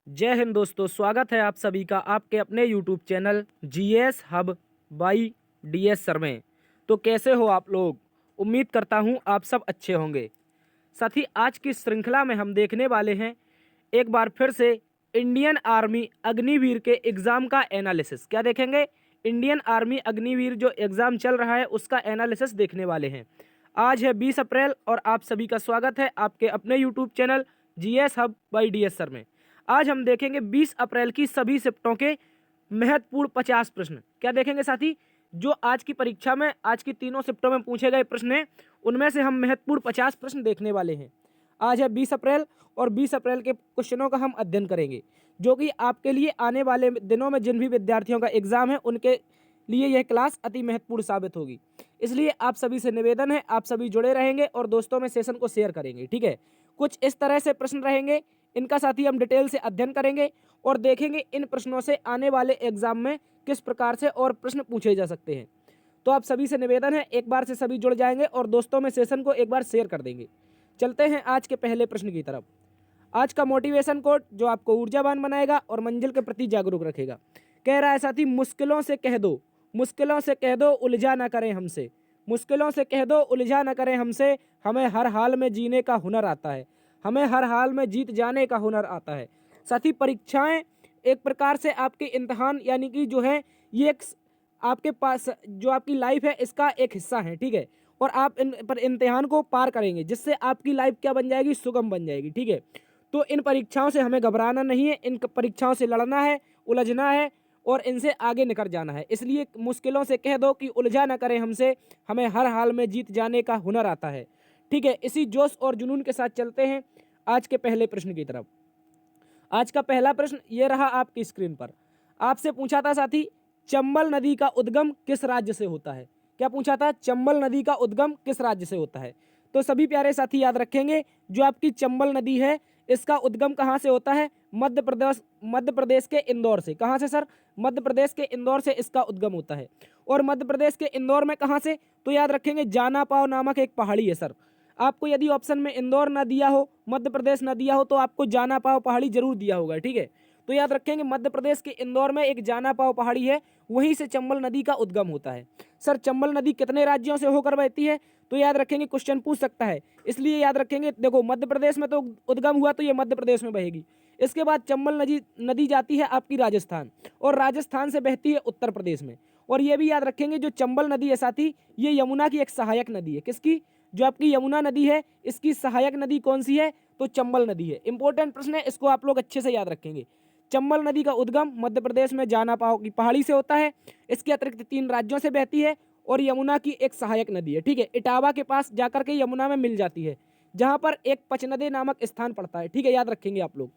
जय हिंद दोस्तों, स्वागत है आप सभी का आपके अपने YouTube channel GS hub by DS sir में। तो कैसे हो आप लोग? उम्मीद करता हूं आप सब अच्छे होंगे। साथ ही आज की श्रृंखला में हम देखने वाले हैं एक बार फिर से इंडियन आर्मी अग्निवीर के एग्ज़ाम का एनालिसिस। क्या देखेंगे? इंडियन आर्मी अग्निवीर जो एग्ज़ाम चल रहा है उसका एनालिसिस देखने वाले हैं। आज है 20 अप्रैल और आप सभी का स्वागत है आपके अपने YouTube channel GS hub by DS sir में। आज हम देखेंगे 20 अप्रैल की सभी शिफ्टों के महत्वपूर्ण 50 प्रश्न। क्या देखेंगे साथी? जो आज की परीक्षा में आज की तीनों शिफ्टों में पूछे गए प्रश्न हैं उनमें से हम महत्वपूर्ण 50 प्रश्न देखने वाले हैं। आज है 20 अप्रैल और 20 अप्रैल के क्वेश्चनों का हम अध्ययन करेंगे जो कि आपके लिए आने वाले दिनों में जिन भी विद्यार्थियों का एग्जाम है उनके लिए यह क्लास अति महत्वपूर्ण साबित होगी। इसलिए आप सभी से निवेदन है आप सभी जुड़े रहेंगे और दोस्तों में सेशन को शेयर करेंगे। ठीक है, कुछ इस तरह से प्रश्न रहेंगे, इनका साथ ही हम डिटेल से अध्ययन करेंगे और देखेंगे इन प्रश्नों से आने वाले एग्जाम में किस प्रकार से और प्रश्न पूछे जा सकते हैं। तो आप सभी से निवेदन है एक बार से सभी जुड़ जाएंगे और दोस्तों में सेशन को एक बार शेयर कर देंगे। चलते हैं आज के पहले प्रश्न की तरफ। आज का मोटिवेशन कोट जो आपको ऊर्जावान बनाएगा और मंजिल के प्रति जागरूक रखेगा। कह रहा है साथी, मुश्किलों से कह दो, मुश्किलों से कह दो उलझा ना करें हमसे, मुश्किलों से कह दो उलझा ना करें हमसे, हमें हर हाल में जीने का हुनर आता है, हमें हर हाल में जीत जाने का हुनर आता है। साथी, परीक्षाएं एक प्रकार से आपके इम्तहान यानी कि जो है ये एक आपके पास जो आपकी लाइफ है इसका एक हिस्सा है। ठीक है, और आप इन पर इम्तिहान को पार करेंगे जिससे आपकी लाइफ क्या बन जाएगी? सुगम बन जाएगी। ठीक है, तो इन परीक्षाओं से हमें घबराना नहीं है, इन परीक्षाओं से लड़ना है, उलझना है और इनसे आगे निकल जाना है। इसलिए मुश्किलों से कह दो कि उलझा ना करें हमसे, हमें हर हाल में जीत जाने का हुनर आता है। ठीक है, इसी जोश और जुनून के साथ चलते हैं आज के पहले प्रश्न की तरफ। आज का पहला प्रश्न ये रहा आपकी स्क्रीन पर। आपसे पूछा था साथी, चंबल नदी का उद्गम किस राज्य से होता है? क्या पूछा था? चंबल नदी का उद्गम किस राज्य से होता है? तो सभी प्यारे साथी याद रखेंगे, जो आपकी चंबल नदी है इसका उद्गम कहाँ से होता है? मध्य प्रदेश के इंदौर से। कहाँ से सर? मध्य प्रदेश के इंदौर से इसका उद्गम होता है। और मध्य प्रदेश के इंदौर में कहाँ से? तो याद रखेंगे जाना पाव नामक एक पहाड़ी है सर। आपको यदि ऑप्शन में इंदौर ना दिया हो, मध्य प्रदेश ना दिया हो, तो आपको जाना पाव पहाड़ी जरूर दिया होगा। ठीक है, तो याद रखेंगे मध्य प्रदेश के इंदौर में एक जाना पाव पहाड़ी है, वहीं से चंबल नदी का उद्गम होता है। सर, चंबल नदी कितने राज्यों से होकर बहती है? तो याद रखेंगे क्वेश्चन पूछ सकता है, इसलिए याद रखेंगे। देखो, मध्य प्रदेश में तो उद्गम हुआ तो ये मध्य प्रदेश में बहेगी। इसके बाद चंबल नदी नदी जाती है आपकी राजस्थान, और राजस्थान से बहती है उत्तर प्रदेश में। और ये भी याद रखेंगे, जो चंबल नदी है साथी, ये यमुना की एक सहायक नदी है। किसकी? जो आपकी यमुना नदी है इसकी सहायक नदी कौन सी है? तो चंबल नदी है। इंपॉर्टेंट प्रश्न है, इसको आप लोग अच्छे से याद रखेंगे। चंबल नदी का उद्गम मध्य प्रदेश में जाना पाव की पहाड़ी से होता है। इसके अतिरिक्त 3 राज्यों से बहती है और यमुना की एक सहायक नदी है। ठीक है, इटावा के पास जाकर के यमुना में मिल जाती है, जहां पर एक पचनदे नामक स्थान पड़ता है। ठीक है, याद रखेंगे आप लोग।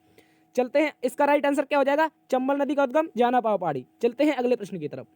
चलते हैं, इसका राइट आंसर क्या हो जाएगा? चंबल नदी का उद्गम जाना पाव पहाड़ी। चलते हैं अगले प्रश्न की तरफ।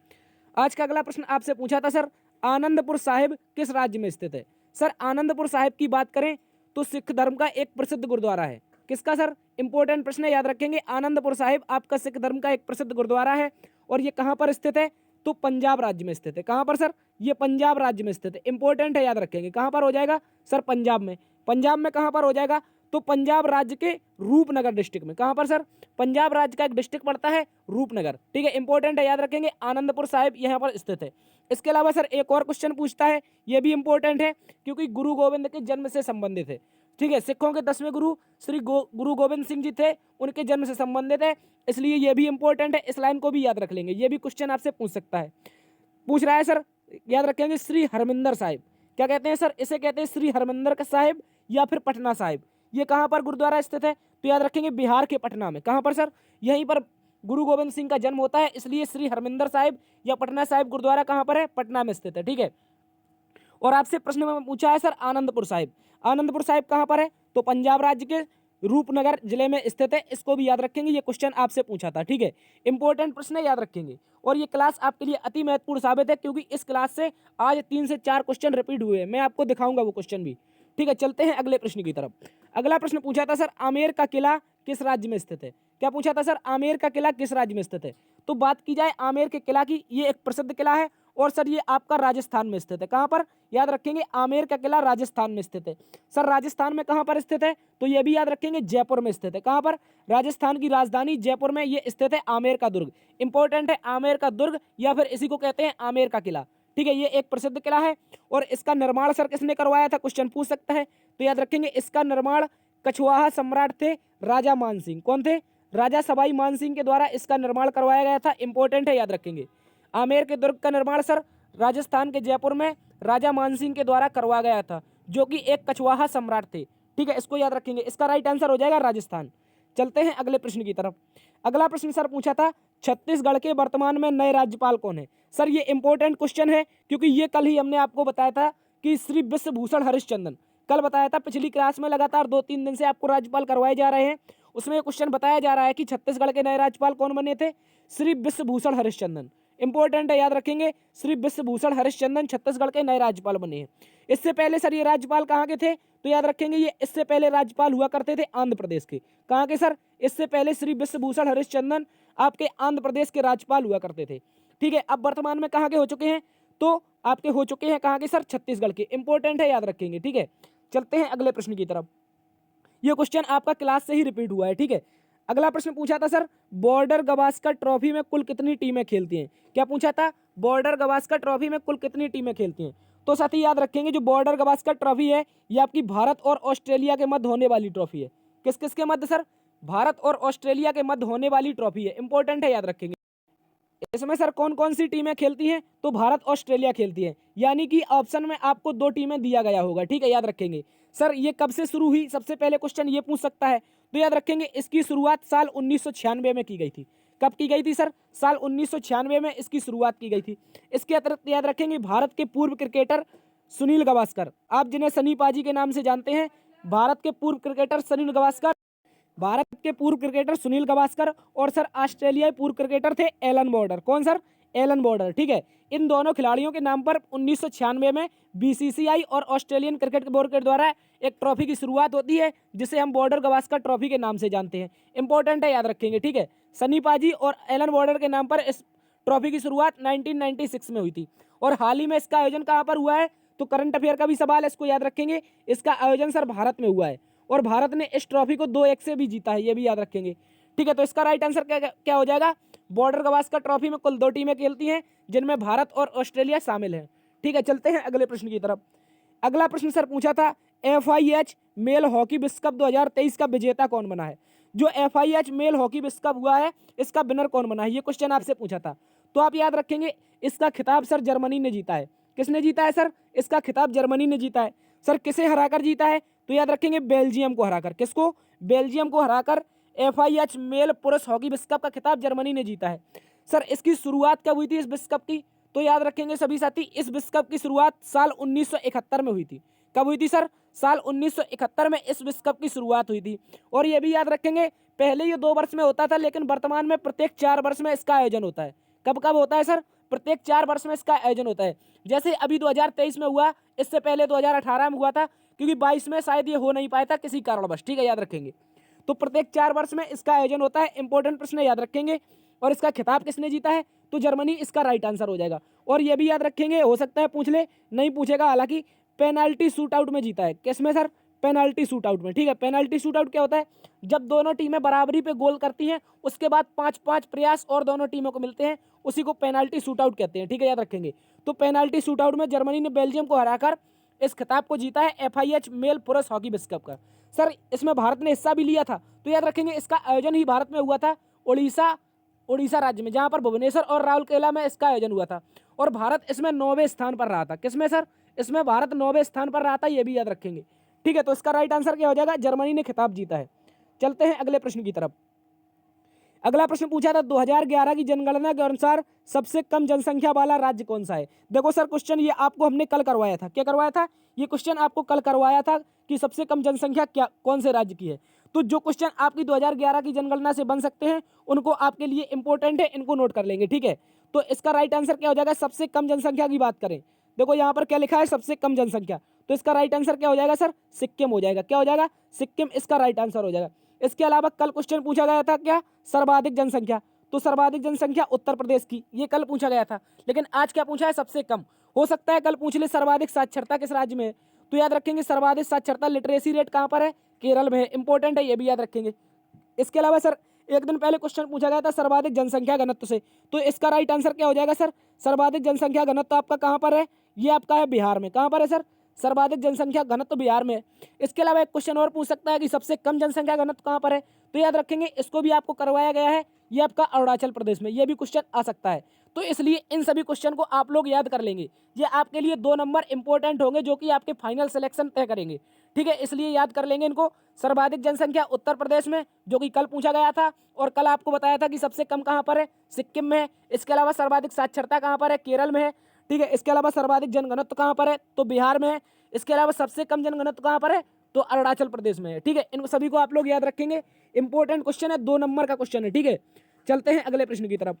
आज का अगला प्रश्न आपसे पूछा था सर, आनंदपुर साहिब किस राज्य में स्थित है? सर, आनंदपुर साहिब की बात करें तो सिख धर्म का एक प्रसिद्ध गुरुद्वारा है। किसका सर? इंपॉर्टेंट प्रश्न है, याद रखेंगे। आनंदपुर साहिब आपका सिख धर्म का एक प्रसिद्ध गुरुद्वारा है और ये कहां पर स्थित है? तो पंजाब राज्य में स्थित है। कहां पर सर? ये पंजाब राज्य में स्थित है। इंपॉर्टेंट है, याद रखेंगे। कहां पर हो जाएगा सर? पंजाब में। पंजाब में कहां पर हो जाएगा? तो पंजाब राज्य के रूपनगर डिस्ट्रिक्ट में। कहां पर सर? पंजाब राज्य का एक डिस्ट्रिक्ट पड़ता है रूपनगर। ठीक है, इंपॉर्टेंट है, याद रखेंगे। आनंदपुर साहिब यहां पर स्थित है। इसके अलावा सर एक और क्वेश्चन पूछता है, यह भी इंपॉर्टेंट है क्योंकि गुरु गोविंद के जन्म से संबंधित है। ठीक है, सिखों के 10वें गुरु श्री गुरु गोविंद सिंह जी थे, उनके जन्म से संबंधित है, इसलिए यह भी इंपॉर्टेंट है। इस लाइन को भी याद रख लेंगे, यह भी क्वेश्चन आपसे पूछ सकता है। पूछ रहा है सर, याद रखेंगे, श्री हरमिंदर साहिब। क्या कहते हैं सर? इसे कहते हैं श्री हरमिंदर का साहिब या फिर पटना साहिब। ये कहां पर गुरुद्वारा स्थित है? तो याद रखेंगे बिहार के पटना में। कहां पर सर? यहीं पर गुरु गोविंद सिंह का जन्म होता है, इसलिए श्री हरमिंदर साहिब या पटना साहिब गुरुद्वारा कहां पर है? पटना में स्थित है। ठीक है, और आपसे प्रश्न में पूछा है सर आनंदपुर साहिब। आनंदपुर साहिब कहां पर है? तो पंजाब राज्य के रूपनगर जिले में स्थित है। इसको भी याद रखेंगे, ये क्वेश्चन आपसे पूछा था। ठीक है, इंपॉर्टेंट प्रश्न है, याद रखेंगे। और ये क्लास आपके लिए अति महत्वपूर्ण साबित है क्योंकि इस क्लास से आज 3 से 4 क्वेश्चन रिपीट हुए हैं। मैं आपको दिखाऊंगा वो क्वेश्चन भी। ठीक है, चलते हैं अगले प्रश्न की तरफ। अगला प्रश्न पूछा था सर, आमेर का किला किस राज्य में स्थित है? क्या पूछा था सर? आमेर का किला किस राज्य में स्थित है? तो बात की जाए आमेर के किला की, ये एक प्रसिद्ध किला है और सर ये आपका राजस्थान में स्थित है। कहाँ पर? याद रखेंगे आमेर का किला राजस्थान में स्थित है। सर राजस्थान में कहाँ पर स्थित है? तो ये भी याद रखेंगे जयपुर में स्थित है। कहाँ पर? राजस्थान की राजधानी जयपुर में ये स्थित है आमेर का दुर्ग। इंपॉर्टेंट है आमेर का दुर्ग, या फिर इसी को कहते हैं आमेर का किला। ठीक है, ये एक प्रसिद्ध किला है। और इसका निर्माण सर किसने करवाया था? क्वेश्चन पूछ सकता है। तो याद रखेंगे इसका निर्माण कछवाहा सम्राट थे राजा मानसिंह। कौन थे? राजा सवाई मानसिंह के द्वारा इसका निर्माण करवाया गया था। इंपॉर्टेंट है, याद रखेंगे। आमेर के दुर्ग का निर्माण सर राजस्थान के जयपुर में राजा मानसिंह के द्वारा करवाया गया था, जो कि एक कछवाहा सम्राट थे। ठीक है, इसको याद रखेंगे। इसका राइट आंसर हो जाएगा राजस्थान। चलते हैं अगले प्रश्न की तरफ। अगला प्रश्न सर पूछा था छत्तीसगढ़ के वर्तमान में नए राज्यपाल कौन है? सर ये इंपॉर्टेंट क्वेश्चन है, क्योंकि ये कल ही हमने आपको बताया था कि श्री विश्वभूषण हरिश्चंद्र, कल बताया था। पिछली क्लास में लगातार 2-3 दिन से आपको राज्यपाल करवाए जा रहे हैं, उसमें क्वेश्चन बताया जा रहा है कि छत्तीसगढ़ के नए राज्यपाल कौन बने थे? श्री विश्वभूषण हरिश्चंद्र। इंपॉर्टेंट है, याद रखेंगे। श्री विश्वभूषण हरिश्चंद्र छत्तीसगढ़ के नए राज्यपाल बने हैं। इससे पहले सर ये राज्यपाल कहाँ के थे? तो याद रखेंगे ये इससे पहले राज्यपाल हुआ करते थे आंध्र प्रदेश के। कहाँ के सर? इससे पहले श्री विश्वभूषण हरिश्चंद्र आपके आंध्र प्रदेश के राज्यपाल हुआ करते थे। ठीक है, अब वर्तमान में कहाँ के हो चुके हैं? तो आपके हो चुके हैं कहाँ के सर? छत्तीसगढ़ के। इंपॉर्टेंट है, याद रखेंगे। ठीक है, चलते हैं अगले प्रश्न की तरफ। ये क्वेश्चन आपका क्लास से ही रिपीट हुआ है। ठीक है, अगला प्रश्न पूछा था सर बॉर्डर गवास्कर ट्रॉफी में कुल कितनी टीमें खेलती हैं? क्या पूछा था? बॉर्डर गवास्कर ट्रॉफी में कुल कितनी टीमें खेलती हैं? तो साथी याद रखेंगे जो बॉर्डर गवास्कर ट्रॉफी है ये आपकी भारत और ऑस्ट्रेलिया के मध्य होने वाली ट्रॉफी है। किस किस के मध्य सर? भारत और ऑस्ट्रेलिया के मध्य होने वाली ट्रॉफी है। इंपॉर्टेंट है, याद रखेंगे। इसमें सर कौन कौन सी टीमें खेलती हैं? तो भारत ऑस्ट्रेलिया खेलती है, यानी कि ऑप्शन में आपको 2 टीमें दिया गया होगा। ठीक है, याद रखेंगे। सर ये कब से शुरू हुई? सबसे पहले क्वेश्चन ये पूछ सकता है। तो याद रखेंगे इसकी शुरुआत साल 1996 में की गई थी। कब की गई थी सर? साल 1996 में इसकी शुरुआत की गई थी। इसके अतिरिक्त याद रखेंगे भारत के पूर्व क्रिकेटर सुनील गावस्कर, आप जिन्हें सनी पाजी के नाम से जानते हैं, भारत के पूर्व क्रिकेटर सुनील गावस्कर, भारत के पूर्व क्रिकेटर सुनील गावस्कर, और सर ऑस्ट्रेलियाई पूर्व क्रिकेटर थे एलन बॉर्डर। कौन सर? Allan Border. ठीक है, इन दोनों खिलाड़ियों के नाम पर 1996 में बीसीसीआई और ऑस्ट्रेलियन क्रिकेट बोर्ड के द्वारा एक ट्रॉफी की शुरुआत होती है, जिसे हम बॉर्डर गावस्कर ट्रॉफी के नाम से जानते हैं। इंपॉर्टेंट है, याद रखेंगे। ठीक है, सनी पाजी और एलन बॉर्डर के नाम पर इस ट्रॉफी की शुरुआत 1996 में हुई थी। और हाल ही में इसका आयोजन कहाँ पर हुआ है? तो करंट अफेयर का भी सवाल है, इसको याद रखेंगे। इसका आयोजन सर भारत में हुआ है, और भारत ने इस ट्रॉफी को 2-1 से भी जीता है, ये भी याद रखेंगे। ठीक है, तो इसका राइट आंसर क्या हो जाएगा? बॉर्डर गवास्कर ट्रॉफी में कुल 2 टीमें खेलती हैं, जिनमें भारत और ऑस्ट्रेलिया शामिल है। ठीक है, चलते हैं अगले प्रश्न की तरफ। अगला प्रश्न सर पूछा था FIH मेल हॉकी विश्व कप 2023 का विजेता कौन बना है? जो FIH मेल हॉकी विश्व कप हुआ है इसका विनर कौन बना है? ये क्वेश्चन आपसे पूछा था। तो आप याद रखेंगे इसका खिताब सर जर्मनी ने जीता है। किसने जीता है सर? इसका खिताब जर्मनी ने जीता है। सर किसे हराकर जीता है? तो याद रखेंगे बेल्जियम को हराकर। किसको? बेल्जियम को हराकर FIH मेल पुरुष हॉकी विश्व कप का खिताब जर्मनी ने जीता है। सर इसकी शुरुआत कब हुई थी इस विश्व कप की? तो याद रखेंगे सभी साथी, इस विश्व कप की शुरुआत साल 1971 में हुई थी। कब हुई थी सर? साल 1971 में इस विश्व कप की शुरुआत हुई थी। और ये भी याद रखेंगे पहले ये 2 वर्ष में होता था, लेकिन वर्तमान में प्रत्येक 4 वर्ष में इसका आयोजन होता है। कब कब होता है सर? प्रत्येक 4 वर्ष में इसका आयोजन होता है। जैसे अभी 2023 में हुआ, इससे पहले 2018 में हुआ था, क्योंकि 22 में शायद ये हो नहीं पाया था किसी कारणवश। ठीक है, याद रखेंगे। तो प्रत्येक 4 वर्ष में इसका आयोजन होता है। इंपॉर्टेंट प्रश्न याद रखेंगे। और इसका खिताब किसने जीता है? तो जर्मनी इसका राइट आंसर हो जाएगा। और ये भी याद रखेंगे, हो सकता है पूछ ले, नहीं पूछेगा हालांकि, पेनाल्टी शूट आउट में जीता है। किसमें सर? पेनाल्टी शूट आउट में। ठीक है, पेनाल्टी शूट आउट क्या होता है? जब दोनों टीमें बराबरी पे गोल करती हैं, उसके बाद 5-5 प्रयास और दोनों टीमों को मिलते हैं, उसी को पेनाल्टी शूट आउट कहते हैं। ठीक है, याद रखेंगे। तो पेनाल्टी शूट आउट में जर्मनी ने बेल्जियम को हराकर इस खिताब को जीता है, FIH मेल पुरुष हॉकी विश्व कप का। सर इसमें भारत ने हिस्सा भी लिया था। तो याद रखेंगे इसका आयोजन ही भारत में हुआ था, उड़ीसा राज्य में, जहां पर भुवनेश्वर और राउरकेला में इसका आयोजन हुआ था। और भारत इसमें 9वें स्थान पर रहा था। किसमें सर? इसमें भारत 9वें स्थान पर रहा था, ये भी याद रखेंगे। ठीक है, तो इसका राइट आंसर क्या हो जाएगा? जर्मनी ने खिताब जीता है। चलते हैं अगले प्रश्न की तरफ। अगला प्रश्न पूछा था 2011 की जनगणना के अनुसार सबसे कम जनसंख्या वाला राज्य कौन सा है? देखो सर क्वेश्चन ये आपको हमने कल करवाया था। क्या करवाया था? ये क्वेश्चन आपको कल करवाया था कि सबसे कम जनसंख्या क्या कौन से राज्य की है। तो जो क्वेश्चन आपकी 2011 की जनगणना से बन सकते हैं उनको आपके लिए इंपॉर्टेंट है, इनको नोट कर लेंगे। ठीक है, तो इसका राइट आंसर क्या हो जाएगा? सबसे कम जनसंख्या की बात करें, देखो यहाँ पर क्या लिखा है? सबसे कम जनसंख्या। तो इसका राइट आंसर क्या हो जाएगा सर? सिक्किम हो जाएगा। क्या हो जाएगा? सिक्किम इसका राइट आंसर हो जाएगा। इसके अलावा कल क्वेश्चन पूछा गया था क्या? सर्वाधिक जनसंख्या। तो सर्वाधिक जनसंख्या उत्तर प्रदेश की, ये कल पूछा गया था। लेकिन आज क्या पूछा है, सबसे कम। हो सकता है कल पूछ ले सर्वाधिक साक्षरता किस राज्य में है, तो याद रखेंगे सर्वाधिक साक्षरता लिटरेसी रेट कहाँ पर है, केरल में है। इंपॉर्टेंट है, ये भी याद रखेंगे। इसके अलावा सर एक दिन पहले क्वेश्चन पूछा गया था सर्वाधिक जनसंख्या घनत्व से, तो इसका राइट आंसर क्या हो जाएगा सर, सर्वाधिक जनसंख्या घनत्व आपका कहाँ पर है, ये आपका है बिहार में। कहाँ पर है सर, सर्वाधिक जनसंख्या घनत्व बिहार में है। इसके अलावा एक क्वेश्चन और पूछ सकता है कि सबसे कम जनसंख्या घनत्व कहाँ पर है, तो याद रखेंगे इसको भी आपको करवाया गया है, ये आपका अरुणाचल प्रदेश में, ये भी क्वेश्चन आ सकता है। तो इसलिए इन सभी क्वेश्चन को आप लोग याद कर लेंगे, ये आपके लिए 2 नंबर इंपॉर्टेंट होंगे जो कि आपके फाइनल सिलेक्शन तय करेंगे। ठीक है, इसलिए याद कर लेंगे इनको। सर्वाधिक जनसंख्या उत्तर प्रदेश में, जो कि कल पूछा गया था, और कल आपको बताया था कि सबसे कम कहाँ पर है, सिक्किम में है। इसके अलावा सर्वाधिक साक्षरता कहाँ पर है, केरल में है। ठीक है, इसके अलावा सर्वाधिक जनघनत्व कहाँ पर है, तो बिहार में है। इसके अलावा सबसे कम जनघनत्व कहाँ पर है, तो अरुणाचल प्रदेश में है। ठीक है, इन सभी को आप लोग याद रखेंगे, इंपॉर्टेंट क्वेश्चन है, 2 नंबर का क्वेश्चन है। ठीक है, चलते हैं अगले प्रश्न की तरफ।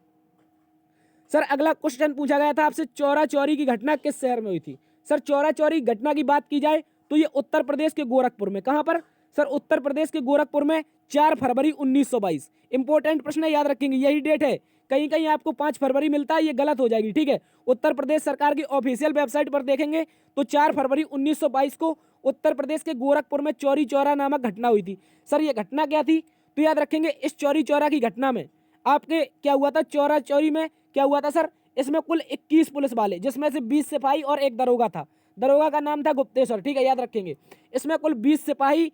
सर अगला क्वेश्चन पूछा गया था आपसे, चौरा चौरी की घटना किस शहर में हुई थी। सर चौरा चौरी घटना की बात की जाए तो ये उत्तर प्रदेश के गोरखपुर में। कहां पर सर, उत्तर प्रदेश के गोरखपुर में 4 फरवरी 1922। इंपॉर्टेंट प्रश्न है, याद रखेंगे, यही डेट है। कहीं कहीं आपको 5 फरवरी मिलता है, ये गलत हो जाएगी। ठीक है, उत्तर प्रदेश सरकार की ऑफिशियल वेबसाइट पर देखेंगे तो 4 फरवरी 1922 को उत्तर प्रदेश के गोरखपुर में चौरी चौरा नामक घटना हुई थी। सर ये घटना क्या थी, तो याद रखेंगे इस चौरी चौरा की घटना में आपके क्या हुआ था, चौरा चौरी में क्या हुआ था सर, इसमें कुल 21 पुलिस वाले, जिसमें से 20 सिपाही और एक दरोगा था। दरोगा का नाम था गुप्तेश्वर। ठीक है, याद रखेंगे, इसमें कुल 20 सिपाही,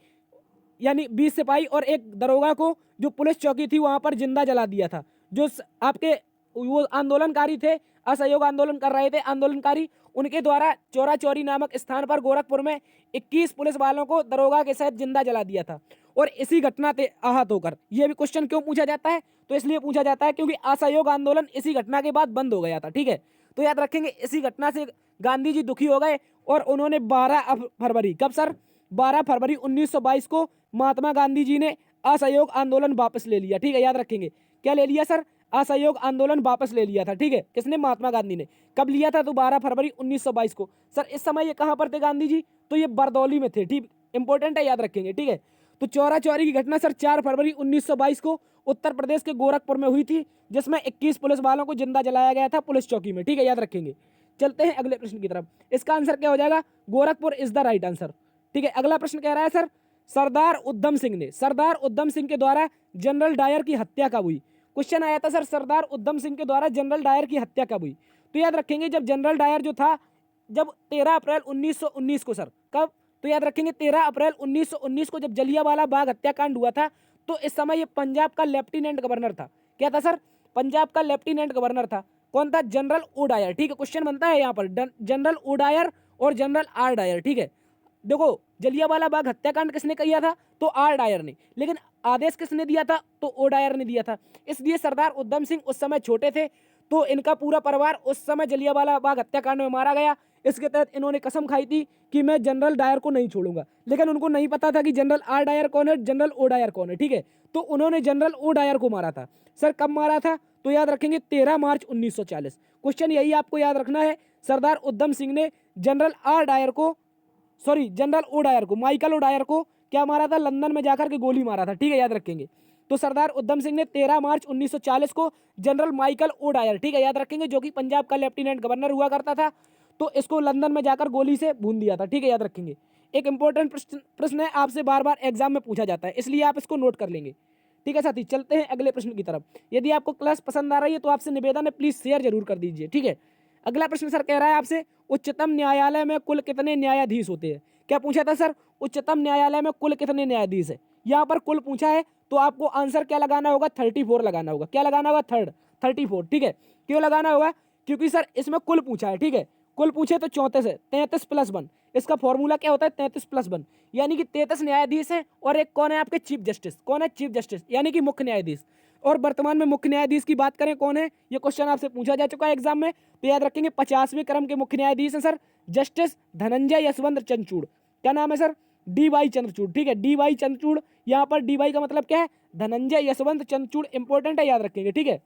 यानी 20 सिपाही और एक दरोगा को जो पुलिस चौकी थी वहां पर जिंदा जला दिया था। जो आपके वो आंदोलनकारी थे, असहयोग आंदोलन कर रहे थे आंदोलनकारी, उनके द्वारा चौरा चौरी नामक स्थान पर गोरखपुर में 21 पुलिस वालों को दरोगा के साथ जिंदा जला दिया था। और इसी घटना से आहत होकर, यह भी क्वेश्चन क्यों पूछा जाता है, तो इसलिए पूछा जाता है क्योंकि असहयोग आंदोलन इसी घटना के बाद बंद हो गया था। ठीक है, तो याद रखेंगे इसी घटना से गांधी जी दुखी हो गए और उन्होंने 12 फरवरी, कब सर, 12 फरवरी 1922 को महात्मा गांधी जी ने असहयोग आंदोलन वापस ले लिया। ठीक है, याद रखेंगे, क्या ले लिया सर, असहयोग आंदोलन वापस ले लिया था। ठीक है, किसने, महात्मा गांधी ने। कब लिया था, तो 12 फरवरी 1922 को। सर इस समय ये कहां पर थे गांधी जी, तो ये बरदौली में थे। ठीक, इंपॉर्टेंट है, याद रखेंगे। ठीक है, तो चौरा चौरी की घटना सर 4 फरवरी 1922 को उत्तर प्रदेश के गोरखपुर में हुई थी, जिसमें 21 पुलिस वालों को जिंदा जलाया गया था पुलिस चौकी में। ठीक है, याद रखेंगे। चलते हैं अगले प्रश्न की तरफ। इसका आंसर क्या हो जाएगा, Gorakhpur is the right answer. ठीक है, अगला प्रश्न कह रहा है सर, सरदार उधम सिंह के द्वारा जनरल डायर की हत्या कब हुई। क्वेश्चन आया था सर, सरदार उधम सिंह के द्वारा जनरल डायर की हत्या कब हुई। तो याद रखेंगे जब जनरल डायर जो था, जब 13 अप्रैल 1919 को सर, कब, तो याद रखेंगे 13 अप्रैल 1919 को जब जलियांवाला बाग हत्याकांड हुआ था, तो इस समय ये पंजाब का लेफ्टिनेंट गवर्नर था। क्या था सर, पंजाब का लेफ्टिनेंट गवर्नर था। कौन था, जनरल ओ डायर। ठीक है, क्वेश्चन बनता है यहाँ पर जनरल ओ डायर और जनरल आर डायर। ठीक है, देखो जलियांवाला बाग हत्याकांड किसने किया था, तो आर डायर ने, लेकिन आदेश किसने दिया था, तो ओ डायर ने दिया था। इसलिए सरदार उधम सिंह उस समय छोटे थे, तो इनका पूरा परिवार उस समय जलियांवाला बाग हत्याकांड में मारा गया। इसके तहत इन्होंने कसम खाई थी कि मैं जनरल डायर को नहीं छोड़ूंगा, लेकिन उनको नहीं पता था कि जनरल आर डायर कौन है, जनरल ओ डायर कौन है। ठीक है, तो उन्होंने जनरल ओ डायर को मारा था। सर कब मारा था, तो याद रखेंगे 13 मार्च 1940। क्वेश्चन यही आपको याद रखना है, सरदार उधम सिंह ने जनरल आर डायर को, सॉरी जनरल ओ डायर को, माइकल ओ डायर को क्या मारा था, लंदन में जाकर के गोली मारा था। ठीक है, याद रखेंगे। तो सरदार उधम सिंह ने 13 मार्च 1940 को जनरल माइकल ओ डायर, ठीक है याद रखेंगे, जो कि पंजाब का लेफ्टिनेंट गवर्नर हुआ करता था, तो इसको लंदन में जाकर गोली से भून दिया था। ठीक है, याद रखेंगे। एक इंपॉर्टेंट प्रश्न है, आपसे बार बार एग्जाम में पूछा जाता है, इसलिए आप इसको नोट कर लेंगे। ठीक है साथी, चलते हैं अगले प्रश्न की तरफ। यदि आपको क्लास पसंद आ रही है तो आपसे निवेदन है, प्लीज शेयर जरूर कर दीजिए। ठीक है, अगला प्रश्न सर कह रहा है आपसे, उच्चतम न्यायालय में कुल कितने न्यायाधीश होते हैं। क्या पूछा था सर, उच्चतम न्यायालय में कुल कितने न्यायाधीश है, यहाँ पर कुल पूछा है, तो आपको आंसर क्या लगाना होगा, 34 लगाना होगा। क्या लगाना होगा, 34। ठीक है, क्यों लगाना होगा, क्योंकि सर इसमें कुल पूछा है। ठीक है, कुल पूछे तो 34 है, 33 प्लस 1, इसका फॉर्मूला क्या होता है, 33 प्लस 1, यानी कि 33 न्यायाधीश है। और एक कौन है आपके, चीफ जस्टिस। कौन है, चीफ जस्टिस, यानी कि मुख्य न्यायाधीश। और वर्तमान में मुख्य न्यायाधीश की बात करें कौन है, ये क्वेश्चन आपसे पूछा जा चुका है एग्जाम में, तो याद रखेंगे 50वें क्रम के मुख्य न्यायाधीश हैं सर जस्टिस धनंजय यशवंत चंद्रचूड़। क्या नाम है सर, डी.वाई. चंद्रचूड़। ठीक है, डी.वाई. चंद्रचूड़, यहाँ पर डी.वाई. का मतलब क्या है, धनंजय यशवंत चंद्रचूड़। इंपॉर्टेंट है, याद रखेंगे। ठीक है,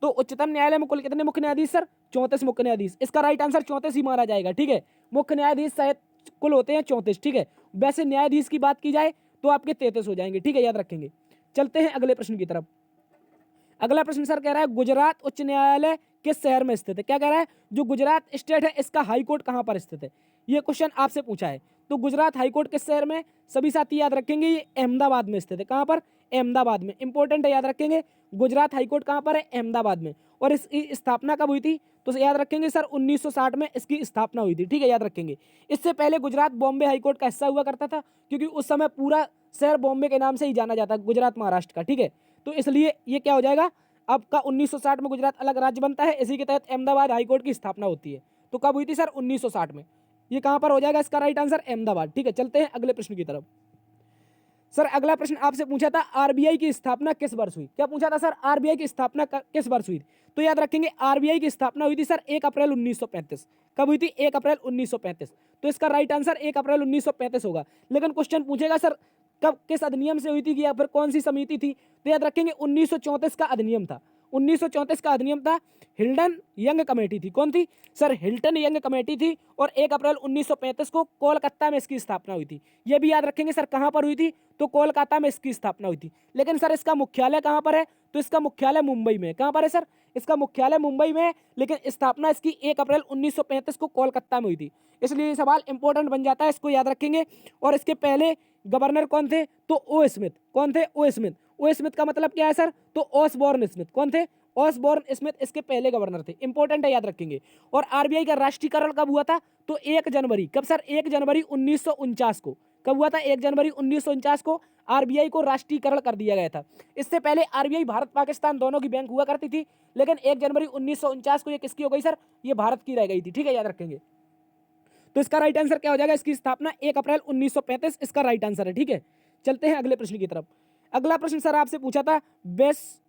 तो उच्चतम न्यायालय में कुल कितने मुख्य न्यायाधीश सर, 34 मुख्य न्यायाधीश। इसका राइट आंसर 34 ही माना जाएगा। ठीक है, मुख्य न्यायाधीश शायद कुल होते हैं 34। ठीक है, वैसे न्यायाधीश की बात की जाए तो आपके 33 हो जाएंगे। ठीक है, याद रखेंगे। चलते हैं अगले प्रश्न की तरफ। अगला प्रश्न सर कह रहा है गुजरात उच्च न्यायालय किस शहर में स्थित है। क्या कह रहा है, जो गुजरात स्टेट है इसका हाई कोर्ट कहाँ पर स्थित है, ये क्वेश्चन आपसे पूछा है। तो गुजरात हाई कोर्ट किस शहर में, सभी साथी याद रखेंगे ये अहमदाबाद में स्थित है। कहाँ पर, अहमदाबाद में। इंपॉर्टेंट है, याद रखेंगे गुजरात हाई कोर्ट कहाँ पर है, अहमदाबाद में। और इसकी स्थापना कब हुई थी, तो याद रखेंगे सर 1960 में इसकी स्थापना हुई थी। ठीक है, याद रखेंगे। इससे पहले गुजरात बॉम्बे हाई कोर्ट का हिस्सा हुआ करता था, क्योंकि उस समय पूरा शहर बॉम्बे के नाम से ही जाना जाता है, गुजरात महाराष्ट्र का। ठीक है, तो इसलिए ये क्या हो जाएगा आपका 1960 में गुजरात अलग राज्य बनता है, इसी के तहत अहमदाबाद हाईकोर्ट की स्थापना होती है। तो कब हुई थी सर, 1960 में। ये कहां पर हो जाएगा इसका राइट आंसर, अहमदाबाद। ठीक है, चलते हैं अगले प्रश्न की तरफ। सर अगला प्रश्न आपसे पूछा था आरबीआई की स्थापना किस वर्ष हुई। क्या पूछा था सर, आरबीआई की स्थापना किस वर्ष हुई। तो याद रखेंगे आरबीआई की स्थापना हुई थी सर 1 अप्रैल 1935। कब हुई थी, 1 अप्रैल 1935। तो इसका राइट आंसर 1 अप्रैल 1935 होगा। लेकिन क्वेश्चन पूछेगा सर कब, किस अधिनियम से हुई थी या फिर कौन सी समिति थी। तो याद रखेंगे 1934 का अधिनियम था। 1934 का अधिनियम था, हिल्टन यंग कमेटी थी। कौन थी सर, हिल्टन यंग कमेटी थी। और 1 अप्रैल 1935 को कोलकाता में इसकी स्थापना हुई थी। यह भी याद रखेंगे सर कहां पर हुई थी, तो कोलकाता में इसकी स्थापना हुई थी। लेकिन सर इसका मुख्यालय कहां पर है, तो इसका मुख्यालय मुंबई में। कहां पर है सर, इसका मुख्यालय मुंबई में है, लेकिन स्थापना इसकी 1 अप्रैल 1935 को कोलकाता में हुई थी। इसलिए ये सवाल इंपॉर्टेंट बन जाता है, इसको याद रखेंगे। और इसके पहले गवर्नर कौन थे, तो ओ स्मिथ। कौन थे, ओ स्मिथ। ओ स्मिथ का मतलब क्या है सर, तो ऑसबॉर्न स्मिथ। कौन थे, ऑसबॉर्न स्मिथ इसके पहले गवर्नर थे। इंपॉर्टेंट है, याद रखेंगे। और आरबीआई का राष्ट्रीयकरण कब हुआ था, तो 1 जनवरी, कब सर, 1 जनवरी 1949 को। कब हुआ था, 1 जनवरी 1949 को आरबीआई को राष्ट्रीयकरण कर दिया गया था। इससे पहले आरबीआई भारत पाकिस्तान दोनों की बैंक हुआ करती थी, लेकिन 1 जनवरी 1949 को ये किसकी हो गई सर, ये भारत की रह गई थी। ठीक है, याद रखेंगे। तो इसका राइट आंसर क्या हो जाएगा, इसकी स्थापना 1 अप्रैल 1935 इसका राइट आंसर है। ठीक है, चलते हैं अगले प्रश्न की तरफ। अगला प्रश्न सर आपसे पूछा था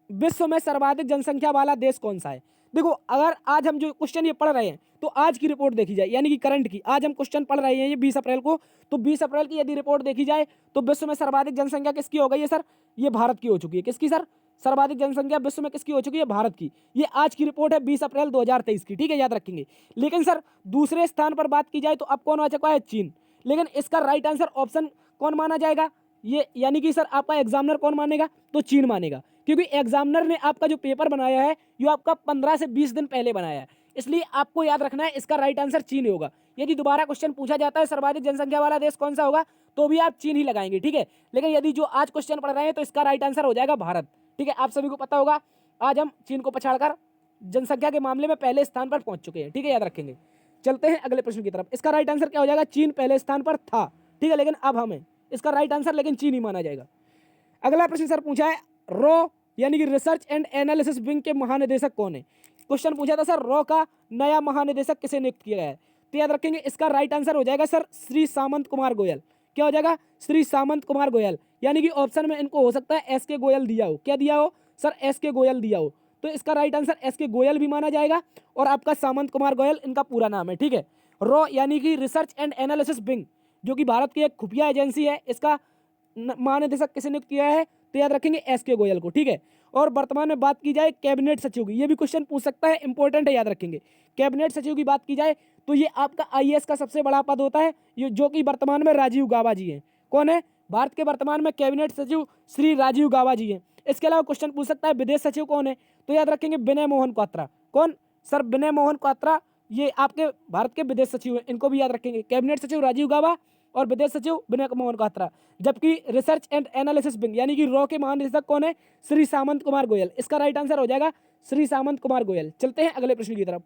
विश्व में सर्वाधिक जनसंख्या वाला देश कौन सा है। देखो, अगर आज हम जो क्वेश्चन ये पढ़ रहे हैं, तो आज की रिपोर्ट देखी जाए, यानी कि करंट की, आज हम क्वेश्चन पढ़ रहे हैं ये 20 अप्रैल को, तो 20 अप्रैल की यदि रिपोर्ट देखी जाए, तो विश्व में सर्वाधिक जनसंख्या किसकी हो गई है सर, ये भारत की हो चुकी है। किसकी सर, सर्वाधिक जनसंख्या विश्व में किसकी हो चुकी है, भारत की। ये आज की रिपोर्ट है 20 अप्रैल 2023 की। ठीक है, याद रखेंगे। लेकिन सर दूसरे स्थान पर बात की जाए तो अब कौन आ चुका है, चीन। लेकिन इसका राइट आंसर ऑप्शन कौन माना जाएगा, ये यानी कि सर आपका एग्जामिनर कौन मानेगा, तो चीन मानेगा। क्योंकि एग्जामिनर ने आपका जो पेपर बनाया है ये आपका 15 से 20 दिन पहले बनाया है, इसलिए आपको याद रखना है इसका राइट आंसर चीन होगा। यदि दोबारा क्वेश्चन पूछा जाता है सर्वाधिक जनसंख्या वाला देश कौन सा होगा, तो भी आप चीन ही लगाएंगे। ठीक है, लेकिन यदि जो आज क्वेश्चन पढ़ रहे हैं तो इसका राइट आंसर हो जाएगा भारत। ठीक है, आप सभी को पता होगा आज हम चीन को पछाड़कर जनसंख्या के मामले में पहले स्थान पर पहुंच चुके हैं। ठीक है, याद रखेंगे। चलते हैं अगले प्रश्न की तरफ। इसका राइट आंसर क्या हो जाएगा, चीन पहले स्थान पर था। ठीक है, लेकिन अब हमें इसका राइट आंसर लेकिन चीन ही माना जाएगा। अगला प्रश्न सर पूछा है रॉ यानी कि रिसर्च एंड एनालिसिस विंग के महानिदेशक कौन है। क्वेश्चन पूछा था सर रॉ का नया महानिदेशक किसे नियुक्त किया गया है। तो याद रखेंगे इसका राइट आंसर हो जाएगा सर श्री सामंत कुमार गोयल। क्या हो जाएगा, श्री सामंत कुमार गोयल। यानी कि ऑप्शन में इनको हो सकता है एस के गोयल दिया हो। क्या दिया हो सर, एस के गोयल दिया हो। तो इसका राइट आंसर एस के गोयल भी माना जाएगा और आपका सामंत कुमार गोयल इनका पूरा नाम है। ठीक है, रॉ यानी कि रिसर्च एंड एनालिसिस विंग जो कि भारत की एक खुफिया एजेंसी है, इसका महानिदेशक किसे नियुक्त किया है, तो याद रखेंगे एस के गोयल को। ठीक है, और वर्तमान में बात की जाए कैबिनेट सचिव की, ये भी क्वेश्चन पूछ सकता है, इंपॉर्टेंट है, याद रखेंगे। कैबिनेट सचिव की बात की जाए तो ये आपका आईएएस का सबसे बड़ा पद होता है, ये जो कि वर्तमान में राजीव गाबा जी हैं। कौन है, भारत के वर्तमान में कैबिनेट सचिव श्री राजीव गाबा जी हैं। इसके अलावा क्वेश्चन पूछ सकता है विदेश सचिव कौन है, तो याद रखेंगे विनय मोहन क्वात्रा। कौन सर, विनय मोहन क्वात्रा, ये आपके भारत के विदेश सचिव हैं, इनको भी याद रखेंगे। कैबिनेट सचिव राजीव गाबा और विदेश सचिव विनय मोहन क्वात्रा। जबकि रिसर्च एंड एनालिसिस विंग यानी कि रॉ के महानिदेशक कौन है, श्री सामंत कुमार गोयल। इसका राइट आंसर हो जाएगा श्री सामंत कुमार गोयल। चलते हैं अगले प्रश्न की तरफ।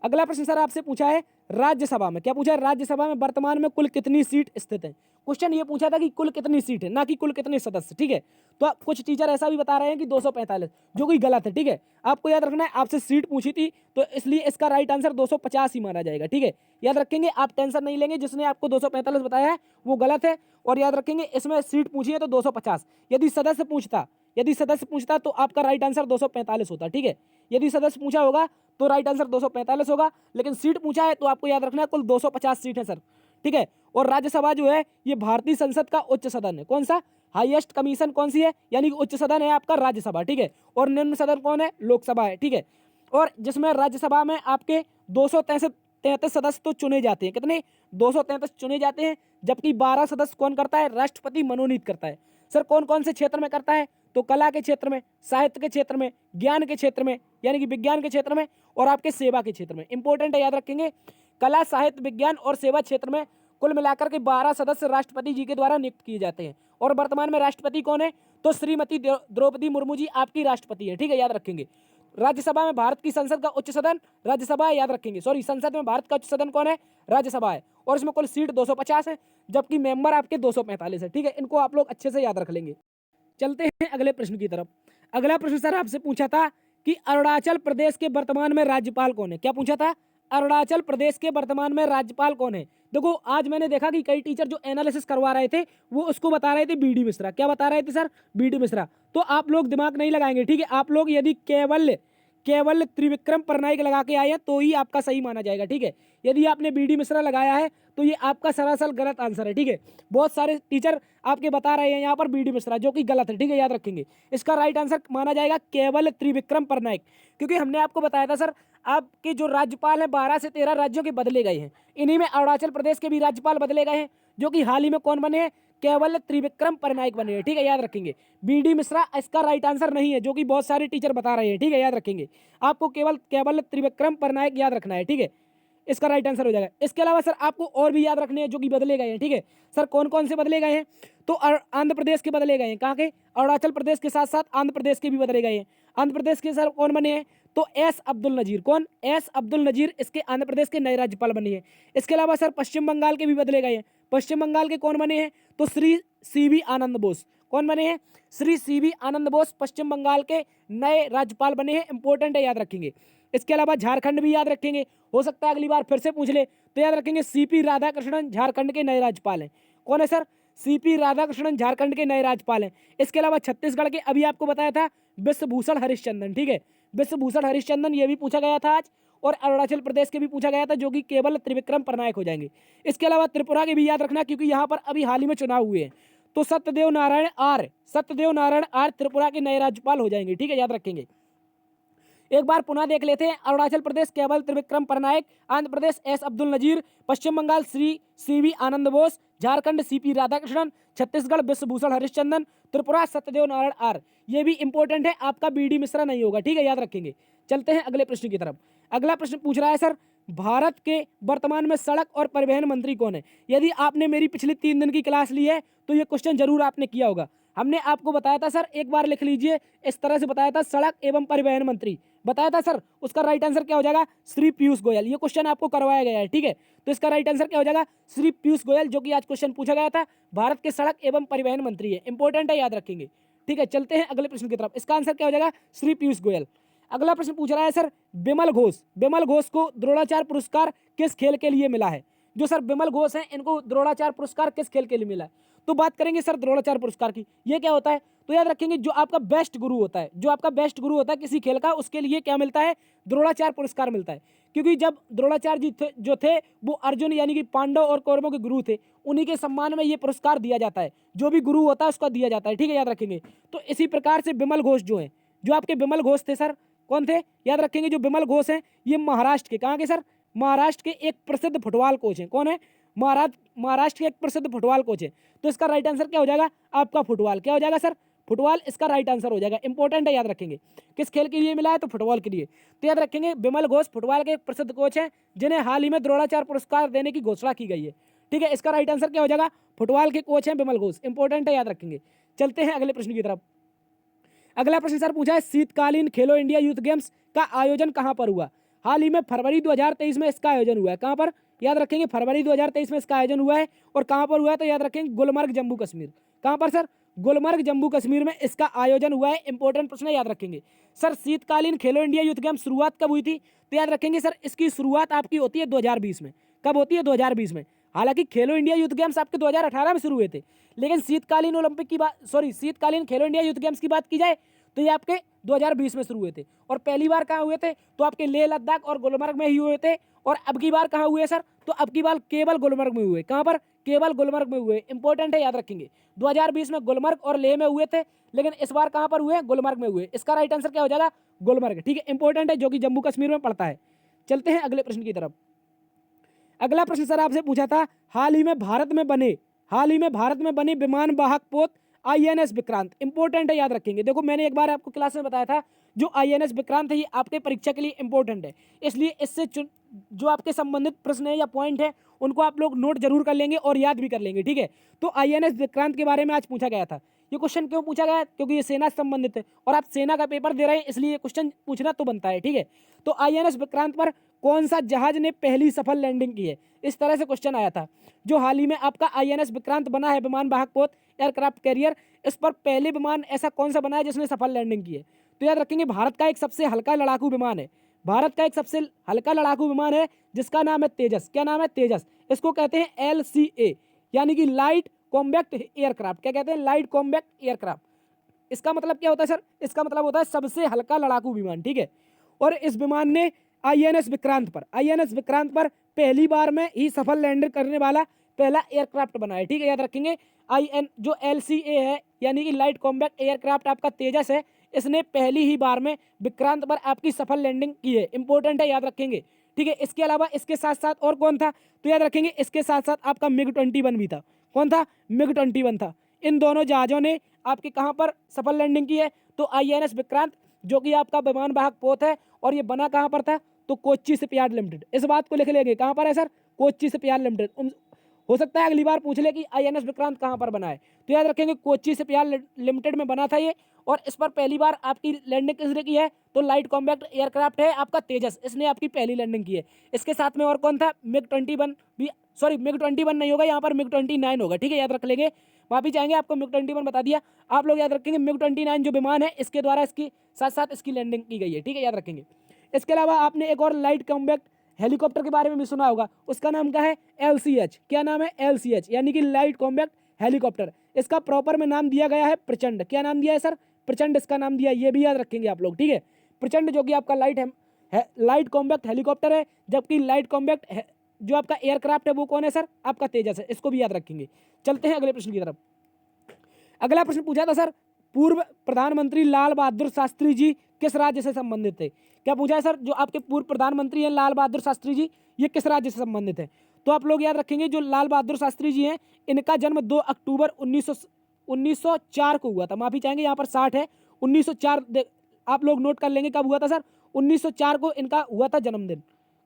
अगला प्रश्न सर आपसे पूछा है राज्यसभा में। क्या पूछा है, राज्यसभा में वर्तमान में कुल कितनी सीट स्थित है। क्वेश्चन ये पूछा था कि कुल कितनी सीट है, ना कि कुल कितने सदस्य। ठीक है, तो कुछ टीचर ऐसा भी बता रहे हैं कि 245, जो कि गलत है। ठीक है, आपको याद रखना है, आपसे सीट पूछी थी तो इसलिए इसका राइट आंसर 250 ही माना जाएगा। ठीक है, याद रखेंगे, आप टेंशन नहीं लेंगे, जिसने आपको 245 बताया है वो गलत है। और याद रखेंगे इसमें सीट पूछी है तो 250। यदि सदस्य पूछता तो आपका राइट आंसर 245 होता। ठीक है, यदि सदस्य पूछा होगा तो राइट आंसर 245 होगा, लेकिन सीट पूछा है तो आपको याद रखना है कुल 250 सीट है सर। ठीक है, और राज्यसभा जो है ये भारतीय संसद का उच्च सदन है। कौन सा, हाईएस्ट कमीशन कौन सी है, यानी कि उच्च सदन है आपका राज्यसभा। ठीक है, और निम्न सदन कौन है, लोकसभा है। ठीक है, और जिसमें राज्यसभा में आपके 233 सदस्य तो चुने जाते हैं। कितने, 233 चुने जाते हैं, जबकि 12 सदस्य कौन करता है, राष्ट्रपति मनोनीत करता है। सर कौन कौन से क्षेत्र में करता है? तो कला के क्षेत्र में, साहित्य के क्षेत्र में, ज्ञान के क्षेत्र में यानी कि विज्ञान के क्षेत्र में, और आपके सेवा के क्षेत्र में। इंपॉर्टेंट है, याद रखेंगे। कला, साहित्य, विज्ञान और सेवा क्षेत्र में कुल मिलाकर के 12 सदस्य राष्ट्रपति जी के द्वारा नियुक्त किए जाते हैं। और वर्तमान में राष्ट्रपति कौन है? तो श्रीमती द्रौपदी मुर्मू जी आपकी राष्ट्रपति है। ठीक है, याद रखेंगे। राज्यसभा में भारत की संसद का उच्च सदन राज्यसभा है, याद रखेंगे। सॉरी, संसद में भारत का उच्च सदन कौन है? राज्यसभा है। और इसमें कुल सीट 250 है, जबकि मेंबर आपके 245 है। ठीक है, इनको आप लोग अच्छे से याद रख लेंगे। चलते हैं अगले प्रश्न की तरफ। अगला प्रश्न सर आपसे पूछा था कि अरुणाचल प्रदेश के वर्तमान में राज्यपाल कौन है? क्या पूछा था? अरुणाचल प्रदेश के वर्तमान में राज्यपाल कौन है? देखो, आज मैंने देखा कि कई टीचर जो एनालिसिस करवा रहे थे वो उसको बता रहे थे बीडी मिश्रा। क्या बता रहे थे सर? बीडी मिश्रा। तो आप लोग दिमाग नहीं लगाएंगे। ठीक है, आप लोग यदि केवल त्रिविक्रम परनाइक लगा के आए हैं तो ही आपका सही माना जाएगा। ठीक है, यदि आपने बीडी मिश्रा लगाया है तो ये आपका सरासर गलत आंसर है। ठीक है, बहुत सारे टीचर आपके बता रहे हैं यहाँ पर बीडी मिश्रा, जो कि गलत है। ठीक है, याद रखेंगे। इसका राइट आंसर माना जाएगा केवल त्रिविक्रम परनाइक, क्योंकि हमने आपको बताया था सर आपके जो राज्यपाल हैं 12 से 13 राज्यों के बदले गए हैं। इन्हीं में अरुणाचल प्रदेश के भी राज्यपाल बदले गए हैं, जो कि हाल ही में कौन बने हैं? केवल त्रिविक्रम परनाइक बने हैं। ठीक है, याद रखेंगे। बीडी मिश्रा इसका राइट आंसर नहीं है, जो कि बहुत सारे टीचर बता रहे हैं। ठीक है, याद रखेंगे। आपको केवल त्रिविक्रम परनाइक याद रखना है। ठीक है, इसका राइट आंसर हो जाएगा। इसके अलावा सर आपको और भी याद रखने हैं जो कि बदले गए हैं। ठीक है सर, कौन कौन से बदले गए हैं? तो आंध्र प्रदेश के बदले गए हैं। कहाँ के? अरुणाचल प्रदेश के साथ साथ आंध्र प्रदेश के भी बदले गए हैं। आंध्र प्रदेश के सर कौन बने हैं? तो एस अब्दुल नजीर। कौन? एस अब्दुल नजीर इसके आंध्र प्रदेश के नए राज्यपाल बने हैं। इसके अलावा सर पश्चिम बंगाल के भी बदले गए हैं। पश्चिम बंगाल के कौन बने हैं? तो श्री सीवी आनंद बोस। कौन बने हैं? श्री सीवी आनंद बोस पश्चिम बंगाल के नए राज्यपाल बने हैं। इंपॉर्टेंट है, याद रखेंगे। इसके अलावा झारखंड भी याद रखेंगे, हो सकता है अगली बार फिर से पूछ ले, तो याद रखेंगे सीपी राधाकृष्णन झारखंड के नए राज्यपाल हैं। कौन है सर? सीपी राधाकृष्णन झारखंड के नए राज्यपाल हैं। इसके अलावा छत्तीसगढ़ के अभी आपको बताया था विश्वभूषण हरिश्चंद्रन। ठीक है, विश्वभूषण हरिश्चंद्रन ये भी पूछा गया था आज। और अरुणाचल प्रदेश के भी पूछा गया था, जो कि केवल त्रिविक्रम परनायक हो जाएंगे। इसके अलावा त्रिपुरा के भी याद रखना, क्योंकि यहाँ पर अभी हाल ही में चुनाव हुए हैं। तो सत्यदेव नारायण आर त्रिपुरा के नए राज्यपाल हो जाएंगे। ठीक है, याद रखेंगे। एक बार पुनः देख लेते हैं। अरुणाचल प्रदेश केवल Trivikram Parnaik, Andhra Pradesh S Abdul Nazir, Paschim Bangal Shri C V Anand Bose, Jharkhand C P Radhakrishnan, Chhattisgarh Vishwabhushan Harichandan, Tripura Satyadev Narayan R. ये भी इंपॉर्टेंट है, आपका बीडी मिश्रा नहीं होगा। ठीक है, याद रखेंगे। चलते हैं अगले प्रश्न की तरफ। अगला प्रश्न पूछ रहा है सर, भारत के वर्तमान में सड़क और परिवहन मंत्री कौन है? यदि आपने मेरी पिछली 3 दिन की क्लास ली है तो ये क्वेश्चन जरूर आपने किया होगा। हमने आपको बताया था सर, एक बार लिख लीजिए, इस तरह से बताया था, सड़क एवं परिवहन मंत्री बताया था सर। उसका राइट आंसर क्या हो जाएगा? श्री पीयूष गोयल। ये क्वेश्चन आपको करवाया गया है। ठीक है, तो इसका राइट आंसर क्या हो जाएगा? श्री पीयूष गोयल, जो कि आज क्वेश्चन पूछा गया था। भारत के सड़क एवं परिवहन मंत्री है। इंपॉर्टेंट है, याद रखेंगे। ठीक है, चलते हैं अगले प्रश्न की तरफ। इसका आंसर क्या हो जाएगा? श्री पीयूष गोयल। अगला प्रश्न पूछ रहा है सर, बिमल घोष को द्रोणाचार्य पुरस्कार किस खेल के लिए मिला है? जो सर बिमल घोष हैं, इनको द्रोणाचार्य पुरस्कार किस खेल के लिए मिला है? तो बात करेंगे सर द्रोणाचार्य पुरस्कार की। ये क्या होता है? तो याद रखेंगे, जो आपका बेस्ट गुरु होता है, किसी खेल का, उसके लिए क्या मिलता है? द्रोणाचार्य पुरस्कार मिलता है। क्योंकि जब द्रोणाचार्य जी जो थे वो अर्जुन यानी कि पांडव और कौरवों के गुरु थे, उन्हीं के सम्मान में ये पुरस्कार दिया जाता है। जो भी गुरु होता है उसका दिया जाता है। ठीक है, याद रखेंगे। तो इसी प्रकार से बिमल घोष जो है, जो आपके बिमल घोष थे सर, कौन थे? याद रखेंगे, जो बिमल घोष हैं ये महाराष्ट्र के, कहाँ के सर? महाराष्ट्र के एक प्रसिद्ध फुटबॉल कोच हैं। कौन है? महाराष्ट्र के एक प्रसिद्ध फुटबॉल कोच है। तो इसका राइट आंसर क्या हो जाएगा? आपका फुटबॉल। क्या हो जाएगा सर? फुटबॉल इसका राइट आंसर हो जाएगा। इंपॉर्टेंट है, याद रखेंगे। किस खेल के लिए मिला है? तो फुटबॉल के लिए। तो याद रखेंगे, बिमल घोष फुटबॉल के एक प्रसिद्ध कोच हैं, जिन्हें हाल ही में द्रोणाचार्य पुरस्कार देने की घोषणा की गई है। ठीक है, इसका राइट आंसर क्या हो जाएगा? फुटबॉल के कोच हैं बिमल घोष। इंपॉर्टेंट है, याद रखेंगे। चलते हैं अगले प्रश्न की तरफ। अगला प्रश्न सर पूछा है, शीतकालीन खेलो इंडिया यूथ गेम्स का आयोजन कहां पर हुआ? हाल ही में फरवरी 2023 में इसका आयोजन हुआ है। कहां पर? याद रखेंगे, फरवरी 2023 में इसका आयोजन हुआ है। और कहां पर हुआ है? तो याद रखेंगे, गुलमर्ग जम्मू कश्मीर। कहां पर सर? गुलमर्ग जम्मू कश्मीर में इसका आयोजन हुआ है। इंपॉर्टेंट प्रश्न है, याद रखेंगे। सर शीतकालीन खेलो इंडिया यूथ गेम्स शुरुआत कब हुई थी? तो याद रखेंगे सर, इसकी शुरुआत आपकी होती है 2020 में। कब होती है? 2020 में। हालांकि खेलो इंडिया यूथ गेम्स आपके 2018 में शुरू हुए थे, लेकिन शीतकालीन खेलो इंडिया यूथ गेम्स की बात की जाए तो ये आपके 2020 में शुरू हुए थे। और पहली बार कहाँ हुए थे? तो आपके लेह लद्दाख और गुलमर्ग में ही हुए थे। और अब की बार कहाँ हुए सर? तो अब की बार केवल गुलमर्ग में हुए। कहाँ पर? केवल गुलमर्ग में हुए। इंपॉर्टेंट है, याद रखेंगे। 2020 में गुलमर्ग और लेह में हुए थे, लेकिन इस बार कहाँ पर हुए? गुलमर्ग में हुए। इसका राइट आंसर क्या हो जाएगा? गुलमर्ग। ठीक है, इंपॉर्टेंट है, जो कि जम्मू कश्मीर में पड़ता है। चलते हैं अगले प्रश्न की तरफ। अगला प्रश्न सर आपसे पूछा था, हाल ही में भारत में बने विमान वाहक पोत INS विक्रांत इंपॉर्टेंट है, याद रखेंगे। देखो मैंने एक बार आपको क्लास में बताया था, जो INS विक्रांत है ये आपके परीक्षा के लिए इंपॉर्टेंट है, इसलिए इससे जो आपके संबंधित प्रश्न है या पॉइंट है उनको आप लोग नोट जरूर कर लेंगे और याद भी कर लेंगे, ठीक है। तो INS विक्रांत के बारे में आज पूछा गया था। ये क्वेश्चन क्यों पूछा गया? क्योंकि ये सेना से संबंधित है और आप सेना का पेपर दे रहे हैं, इसलिए ये क्वेश्चन पूछना तो बनता है, ठीक है। तो INS विक्रांत पर कौन सा जहाज ने पहली सफल लैंडिंग की है? इस तरह से क्वेश्चन आया था। जो हाल ही में आपका INS विक्रांत बना है, विमान वाहक पोत एयरक्राफ्ट कैरियर, इस पर पहले विमान ऐसा कौन सा बना है जिसने सफल लैंडिंग की है? तो याद रखेंगे भारत का एक सबसे हल्का लड़ाकू विमान है, भारत का एक सबसे हल्का लड़ाकू विमान है जिसका नाम है तेजस। क्या नाम है? तेजस। इसको कहते हैं LCA यानी कि लाइट कॉम्बैक्ट एयरक्राफ्ट। क्या कहते हैं? Light combat aircraft. इसका मतलब क्या होता है सर? इसका मतलब होता है सबसे हल्का लड़ाकू विमान, ठीक है। और इस विमान ने INS विक्रांत पर पहली बार में ही सफल लैंडर करने वाला पहला एयरक्राफ्ट बना है, ठीक है। याद रखेंगे जो LCA है यानी कि लाइट कॉम्बैक्ट एयरक्राफ्ट आपका तेजस है, इसने पहली ही बार में विक्रांत पर आपकी सफल लैंडिंग की है। इंपॉर्टेंट है, याद रखेंगे, ठीक है। इसके अलावा इसके साथ साथ और कौन था? तो याद रखेंगे इसके साथ साथ आपका MiG-21 भी था। कौन था? MiG-21 था। इन दोनों जहाजों ने आपके कहां पर सफल लैंडिंग की है? तो INS विक्रांत जो कि आपका विमान वाहक पोत है, और ये बना कहां पर था? तो कोच्चि शिपयार्ड लिमिटेड। इस बात को लिख लेंगे, कहां पर है सर? Kochi shipyard limited. हो सकता है अगली बार पूछ ले कि INS विक्रांत कहां पर बना है, तो याद रखेंगे कोच्चि शिपयार्ड लिमिटेड में बना था ये। और इस पर पहली बार आपकी लैंडिंग किसने की है? तो लाइट कॉम्बैक्ट एयरक्राफ्ट है आपका तेजस, इसने आपकी पहली लैंडिंग की है। इसके साथ में और कौन था? MiG-21 भी, सॉरी MiG-21 नहीं होगा, यहाँ पर MiG-29 होगा, ठीक है। याद रख लेंगे, वापिस जाएंगे, आपको MiG-21 बता दिया। आप लोग याद रखेंगे MiG-29 जो विमान है इसके द्वारा इसकी साथ साथ इसकी लैंडिंग की गई है, ठीक है, याद रखेंगे। इसके अलावा आपने एक और लाइट कॉम्बैक्ट हेलीकॉप्टर के बारे में भी सुना होगा, उसका नाम क्या है? LCH। क्या नाम है? LCH यानी कि लाइट कॉम्बैक्ट हेलीकॉप्टर। इसका प्रॉपर में नाम दिया गया है प्रचंड। क्या नाम दिया है सर? प्रचंड इसका नाम दिया है, ये भी याद रखेंगे आप लोग, ठीक है। प्रचंड जो कि आपका लाइट कॉम्बैक्ट हेलीकॉप्टर है, जबकि लाइट कॉम्बैक्ट जो आपका एयरक्राफ्ट है वो कौन है सर? आपका तेजस है। इसको भी याद रखेंगे। चलते हैं अगले प्रश्न की तरफ। अगला प्रश्न पूछा था सर, पूर्व प्रधानमंत्री लाल बहादुर शास्त्री जी किस राज्य से संबंधित थे? क्या पूछा है सर? जो आपके पूर्व प्रधानमंत्री हैं लाल बहादुर शास्त्री जी, ये किस राज्य से संबंधित है? तो आप लोग याद रखेंगे जो लाल बहादुर शास्त्री जी हैं, इनका जन्म 2 अक्टूबर 1904 को हुआ था। माफी चाहेंगे, यहाँ पर 60 है, 1904 आप लोग नोट कर लेंगे कब हुआ था सर? 1904 को इनका हुआ था जन्मदिन।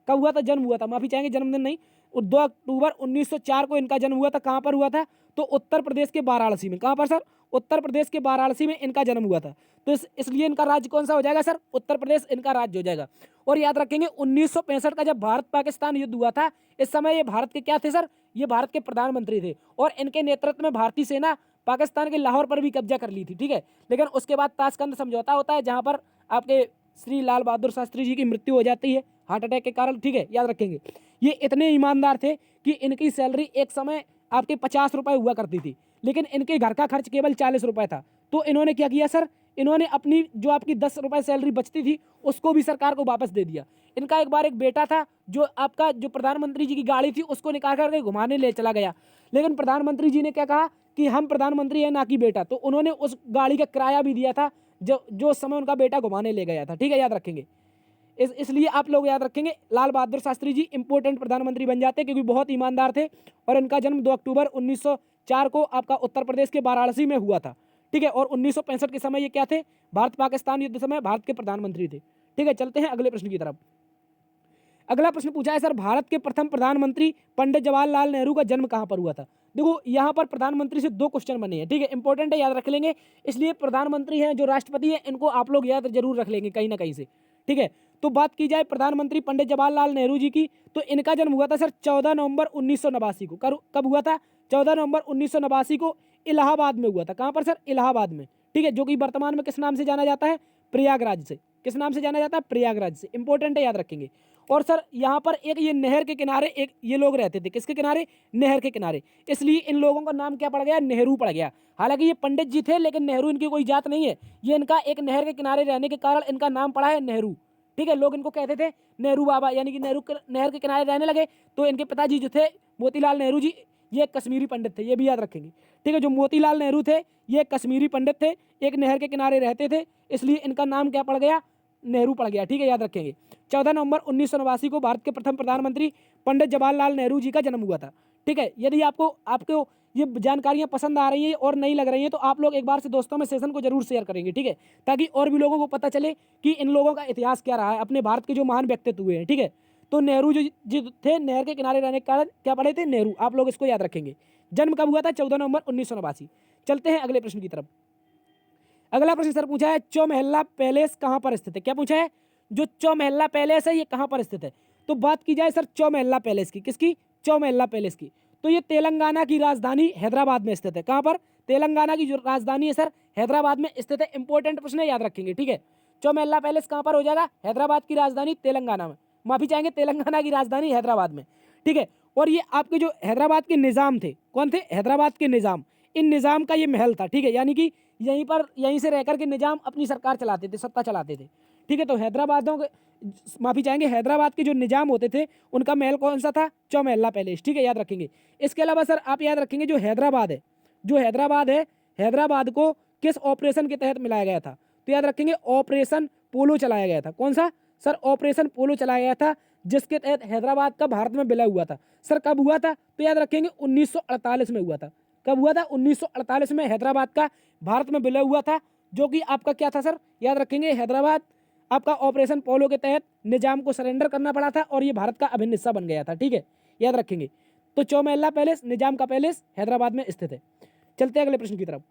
कब हुआ था? जन्म हुआ था, माफी चाहेंगे, जन्मदिन नहीं। 2 अक्टूबर 1904 को इनका जन्म हुआ था। कहाँ पर हुआ था? तो उत्तर प्रदेश के वाराणसी में। कहाँ पर सर? उत्तर प्रदेश के वाराणसी में इनका जन्म हुआ था। तो इसलिए इनका राज्य कौन सा हो जाएगा सर? उत्तर प्रदेश इनका राज्य हो जाएगा। और याद रखेंगे 1965 का जब भारत पाकिस्तान युद्ध हुआ था, इस समय ये भारत के क्या थे सर? ये भारत के प्रधानमंत्री थे, और इनके नेतृत्व में भारतीय सेना पाकिस्तान के लाहौर पर भी कब्जा कर ली थी, ठीक है। लेकिन उसके बाद ताशकंद समझौता होता है, जहां पर आपके श्री लाल बहादुर शास्त्री जी की मृत्यु हो जाती है हार्ट अटैक के कारण, ठीक है, याद रखेंगे। ये इतने ईमानदार थे कि इनकी सैलरी एक समय आपके 50 रुपए हुआ करती थी, लेकिन इनके घर का खर्च केवल 40 रुपए था। तो इन्होंने क्या किया सर? इन्होंने अपनी जो आपकी 10 रुपए सैलरी बचती थी उसको भी सरकार को वापस दे दिया। इनका एक बार एक बेटा था, जो आपका जो प्रधानमंत्री जी की गाड़ी थी उसको निकाल करके घुमाने ले चला गया, लेकिन प्रधानमंत्री जी ने क्या कहा कि हम प्रधानमंत्री हैं ना कि बेटा, तो उन्होंने उस गाड़ी का किराया भी दिया था जो उस समय उनका बेटा घुमाने ले गया था, ठीक है, याद रखेंगे। इसलिए आप लोग याद रखेंगे लाल बहादुर शास्त्री जी इंपोर्टेंट प्रधानमंत्री बन जाते क्योंकि बहुत ईमानदार थे, और इनका जन्म 2 अक्टूबर 1904 को आपका उत्तर प्रदेश के वाराणसी में हुआ था, ठीक है। और 1965 के समय ये क्या थे? भारत पाकिस्तान युद्ध समय भारत के प्रधानमंत्री थे, ठीक है। चलते हैं अगले प्रश्न की तरफ। अगला प्रश्न पूछा है सर, भारत के प्रथम प्रधानमंत्री पंडित जवाहरलाल नेहरू का जन्म कहां पर हुआ था? देखो यहाँ पर प्रधानमंत्री से 2 क्वेश्चन बने हैं, ठीक है, इंपॉर्टेंट है, याद रख लेंगे। इसलिए प्रधानमंत्री हैं जो राष्ट्रपति हैं इनको आप लोग याद जरूर रख लेंगे कहीं ना कहीं से, ठीक है। तो बात की जाए प्रधानमंत्री पंडित जवाहरलाल नेहरू जी की, तो इनका जन्म हुआ था सर 14 नवंबर 1989 को। कब हुआ था? 14 नवंबर 1989 को इलाहाबाद में हुआ था। कहां पर सर? इलाहाबाद में, ठीक है, जो कि वर्तमान में किस नाम से जाना जाता है? प्रयागराज से। किस नाम से जाना जाता है? प्रयागराज से। इंपॉर्टेंट है, याद रखेंगे। और सर यहाँ पर एक ये नहर के किनारे एक ये लोग रहते थे, किसके किनारे? नहर के किनारे, इसलिए इन लोगों का नाम क्या पड़ गया? नेहरू पड़ गया। हालांकि ये पंडित जी थे, लेकिन नेहरू इनकी कोई जात नहीं है, ये इनका एक नहर के किनारे रहने के कारण इनका नाम पड़ा है नेहरू, ठीक है। लोग इनको कहते थे नेहरू बाबा, यानी कि नेहरू नहर के किनारे रहने लगे। तो इनके पिताजी जो थे मोतीलाल नेहरू जी, ये कश्मीरी पंडित थे, ये भी याद रखेंगे, ठीक है। जो मोतीलाल नेहरू थे ये कश्मीरी पंडित थे, एक नहर के किनारे रहते थे, इसलिए इनका नाम क्या पड़ गया? नेहरू पड़ गया, ठीक है, याद रखेंगे। 14 नवंबर 1989 को भारत के प्रथम प्रधानमंत्री पंडित जवाहरलाल नेहरू जी का जन्म हुआ था, ठीक है। यदि आपको ये जानकारियाँ पसंद आ रही हैं और नहीं लग रही हैं तो आप लोग एक बार से दोस्तों में सेशन को जरूर शेयर करेंगे, ठीक है, ताकि और भी लोगों को पता चले कि इन लोगों का इतिहास क्या रहा है, अपने भारत के जो महान व्यक्तित्व हुए हैं, ठीक है। तो नेहरू जो थे, नहर के किनारे रहने के कारण क्या पढ़े थे, नेहरू, आप लोग इसको याद रखेंगे। जन्म कब हुआ था, 14 नवंबर 1989। चलते हैं अगले प्रश्न की तरफ। अगला प्रश्न सर पूछा है चौमहला पैलेस कहाँ पर स्थित है। क्या पूछा है, जो चौमहला पैलेस है ये कहाँ पर स्थित है। तो बात की जाए सर चौमहला पैलेस की, किसकी, चौमहला पैलेस की, तो ये तेलंगाना की राजधानी हैदराबाद में स्थित है। कहाँ पर, तेलंगाना की जो राजधानी है सर हैदराबाद में स्थित है। इंपॉर्टेंट प्रश्न है, याद रखेंगे, ठीक है। चौमहला पैलेस कहाँ पर हो जाएगा, हैदराबाद की राजधानी तेलंगाना में, माफी चाहेंगे तेलंगाना की राजधानी हैदराबाद में, ठीक है। और ये आपके जो हैदराबाद के निजाम थे, कौन थे, हैदराबाद के निजाम, इन निजाम का ये महल था, ठीक है, यानी कि यहीं से रहकर के निजाम अपनी सरकार चलाते थे, सत्ता चलाते थे, ठीक है। तो हैदराबादों के, माफी चाहेंगे, हैदराबाद के जो निजाम होते थे उनका महल कौन सा था, चौमहला पैलेस, ठीक है, याद रखेंगे। इसके अलावा सर आप याद रखेंगे जो हैदराबाद है, जो हैदराबाद है, हैदराबाद को किस ऑपरेशन के तहत मिलाया गया था, तो याद रखेंगे ऑपरेशन पोलो चलाया गया था। कौन सा सर, ऑपरेशन पोलो चलाया गया था, जिसके तहत हैदराबाद का भारत में विलय हुआ था। सर कब हुआ था, तो याद रखेंगे 1948 में हुआ था। कब हुआ था, 1948 में हैदराबाद का भारत में विलय हुआ था, जो कि आपका क्या था सर, याद रखेंगे हैदराबाद आपका ऑपरेशन पोलो के तहत निजाम को सरेंडर करना पड़ा था और ये भारत का अभिन्न हिस्सा बन गया था, ठीक है, याद रखेंगे। तो चौमहला पैलेस, निजाम का पैलेस, हैदराबाद में स्थित है। चलते हैं अगले प्रश्न की तरफ।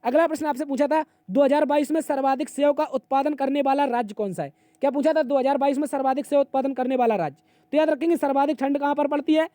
अगला प्रश्न आपसे पूछा था 2022 में सर्वाधिक सेव का उत्पादन करने वाला राज्य कौन सा है। क्या पूछा था, 2022 में सर्वाधिक सेव उत्पादन करने वाला राज्य, तो याद रखेंगे सर्वाधिक ठंड कहाँ पर पड़ती है,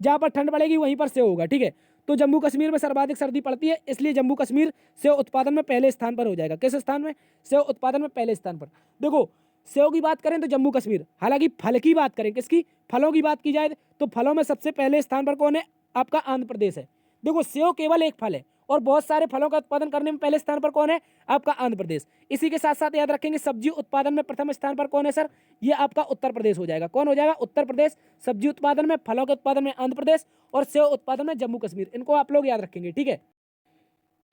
जहाँ पर ठंड पड़ेगी वहीं पर सेव होगा, ठीक है। तो जम्मू कश्मीर में सर्वाधिक सर्दी पड़ती है, इसलिए जम्मू कश्मीर सेव उत्पादन में पहले स्थान पर हो जाएगा। किस स्थान में, सेव उत्पादन में पहले स्थान पर। देखो सेव की बात करें तो जम्मू कश्मीर, हालांकि फल की बात करें, किसकी, फलों की बात की जाए तो फलों में सबसे पहले स्थान पर कौन है, आपका आंध्र प्रदेश है। देखो सेव केवल एक फल है और बहुत सारे फलों का उत्पादन करने में पहले स्थान पर कौन है, आपका आंध्र प्रदेश। इसी के साथ साथ याद रखेंगे सब्जी उत्पादन में प्रथम स्थान पर कौन है सर, ये आपका उत्तर प्रदेश हो जाएगा। कौन हो जाएगा, उत्तर प्रदेश। सब्जी उत्पादन में, फलों के उत्पादन में आंध्र प्रदेश और सेव उत्पादन में जम्मू कश्मीर, इनको आप लोग याद रखेंगे, ठीक है।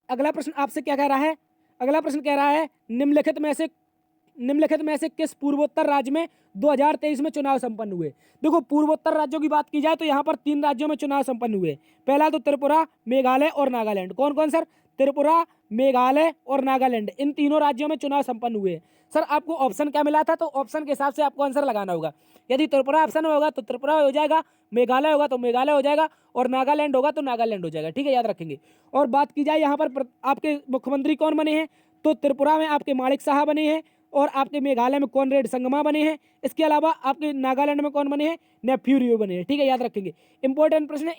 अगला प्रश्न आपसे क्या कह रहा है, अगला प्रश्न कह रहा है निम्नलिखित में से किस पूर्वोत्तर राज्य में 2023 में चुनाव संपन्न हुए। देखो पूर्वोत्तर राज्यों की बात की जाए तो यहाँ पर 3 राज्यों में चुनाव संपन्न हुए। पहला तो त्रिपुरा, मेघालय और नागालैंड। कौन कौन सर, त्रिपुरा, मेघालय और नागालैंड, इन तीनों राज्यों में चुनाव संपन्न हुए। सर आपको ऑप्शन क्या मिला था, तो ऑप्शन के हिसाब से आपको आंसर लगाना होगा। यदि त्रिपुरा ऑप्शन में होगा तो त्रिपुरा हो जाएगा, मेघालय होगा तो मेघालय हो जाएगा और नागालैंड होगा तो नागालैंड हो जाएगा, ठीक है, याद रखेंगे। और बात की जाए यहाँ पर आपके मुख्यमंत्री कौन बने हैं, तो त्रिपुरा में आपके माणिक साहा बने हैं और आपके मेघालय में कॉनरेड संगमा बने हैं। इसके अलावा आपके नागालैंड में कौन बने हैं, नेफ्यू रियो बने हैं, ठीक है, याद रखेंगे। इंपॉर्टेंट प्रश्न है,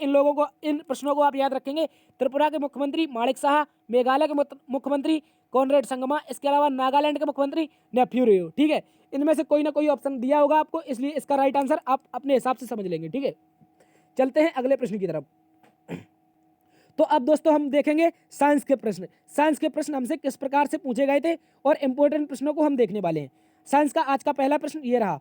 इन प्रश्नों को आप याद रखेंगे। त्रिपुरा के मुख्यमंत्री माणिक साहा, मेघालय के मुख्यमंत्री कॉनरेड संगमा, इसके अलावा नागालैंड के मुख्यमंत्री नेफ्यू रियो, ठीक है। इनमें से कोई ना कोई ऑप्शन दिया होगा आपको, इसलिए इसका राइट आंसर आप अपने हिसाब से समझ लेंगे, ठीक है। चलते हैं अगले प्रश्न की तरफ। तो अब दोस्तों हम देखेंगे साइंस के प्रश्न। साइंस के प्रश्न हमसे किस प्रकार से पूछे गए थे और इंपॉर्टेंट प्रश्नों को हम देखने वाले हैं। साइंस का आज का पहला प्रश्न ये रहा।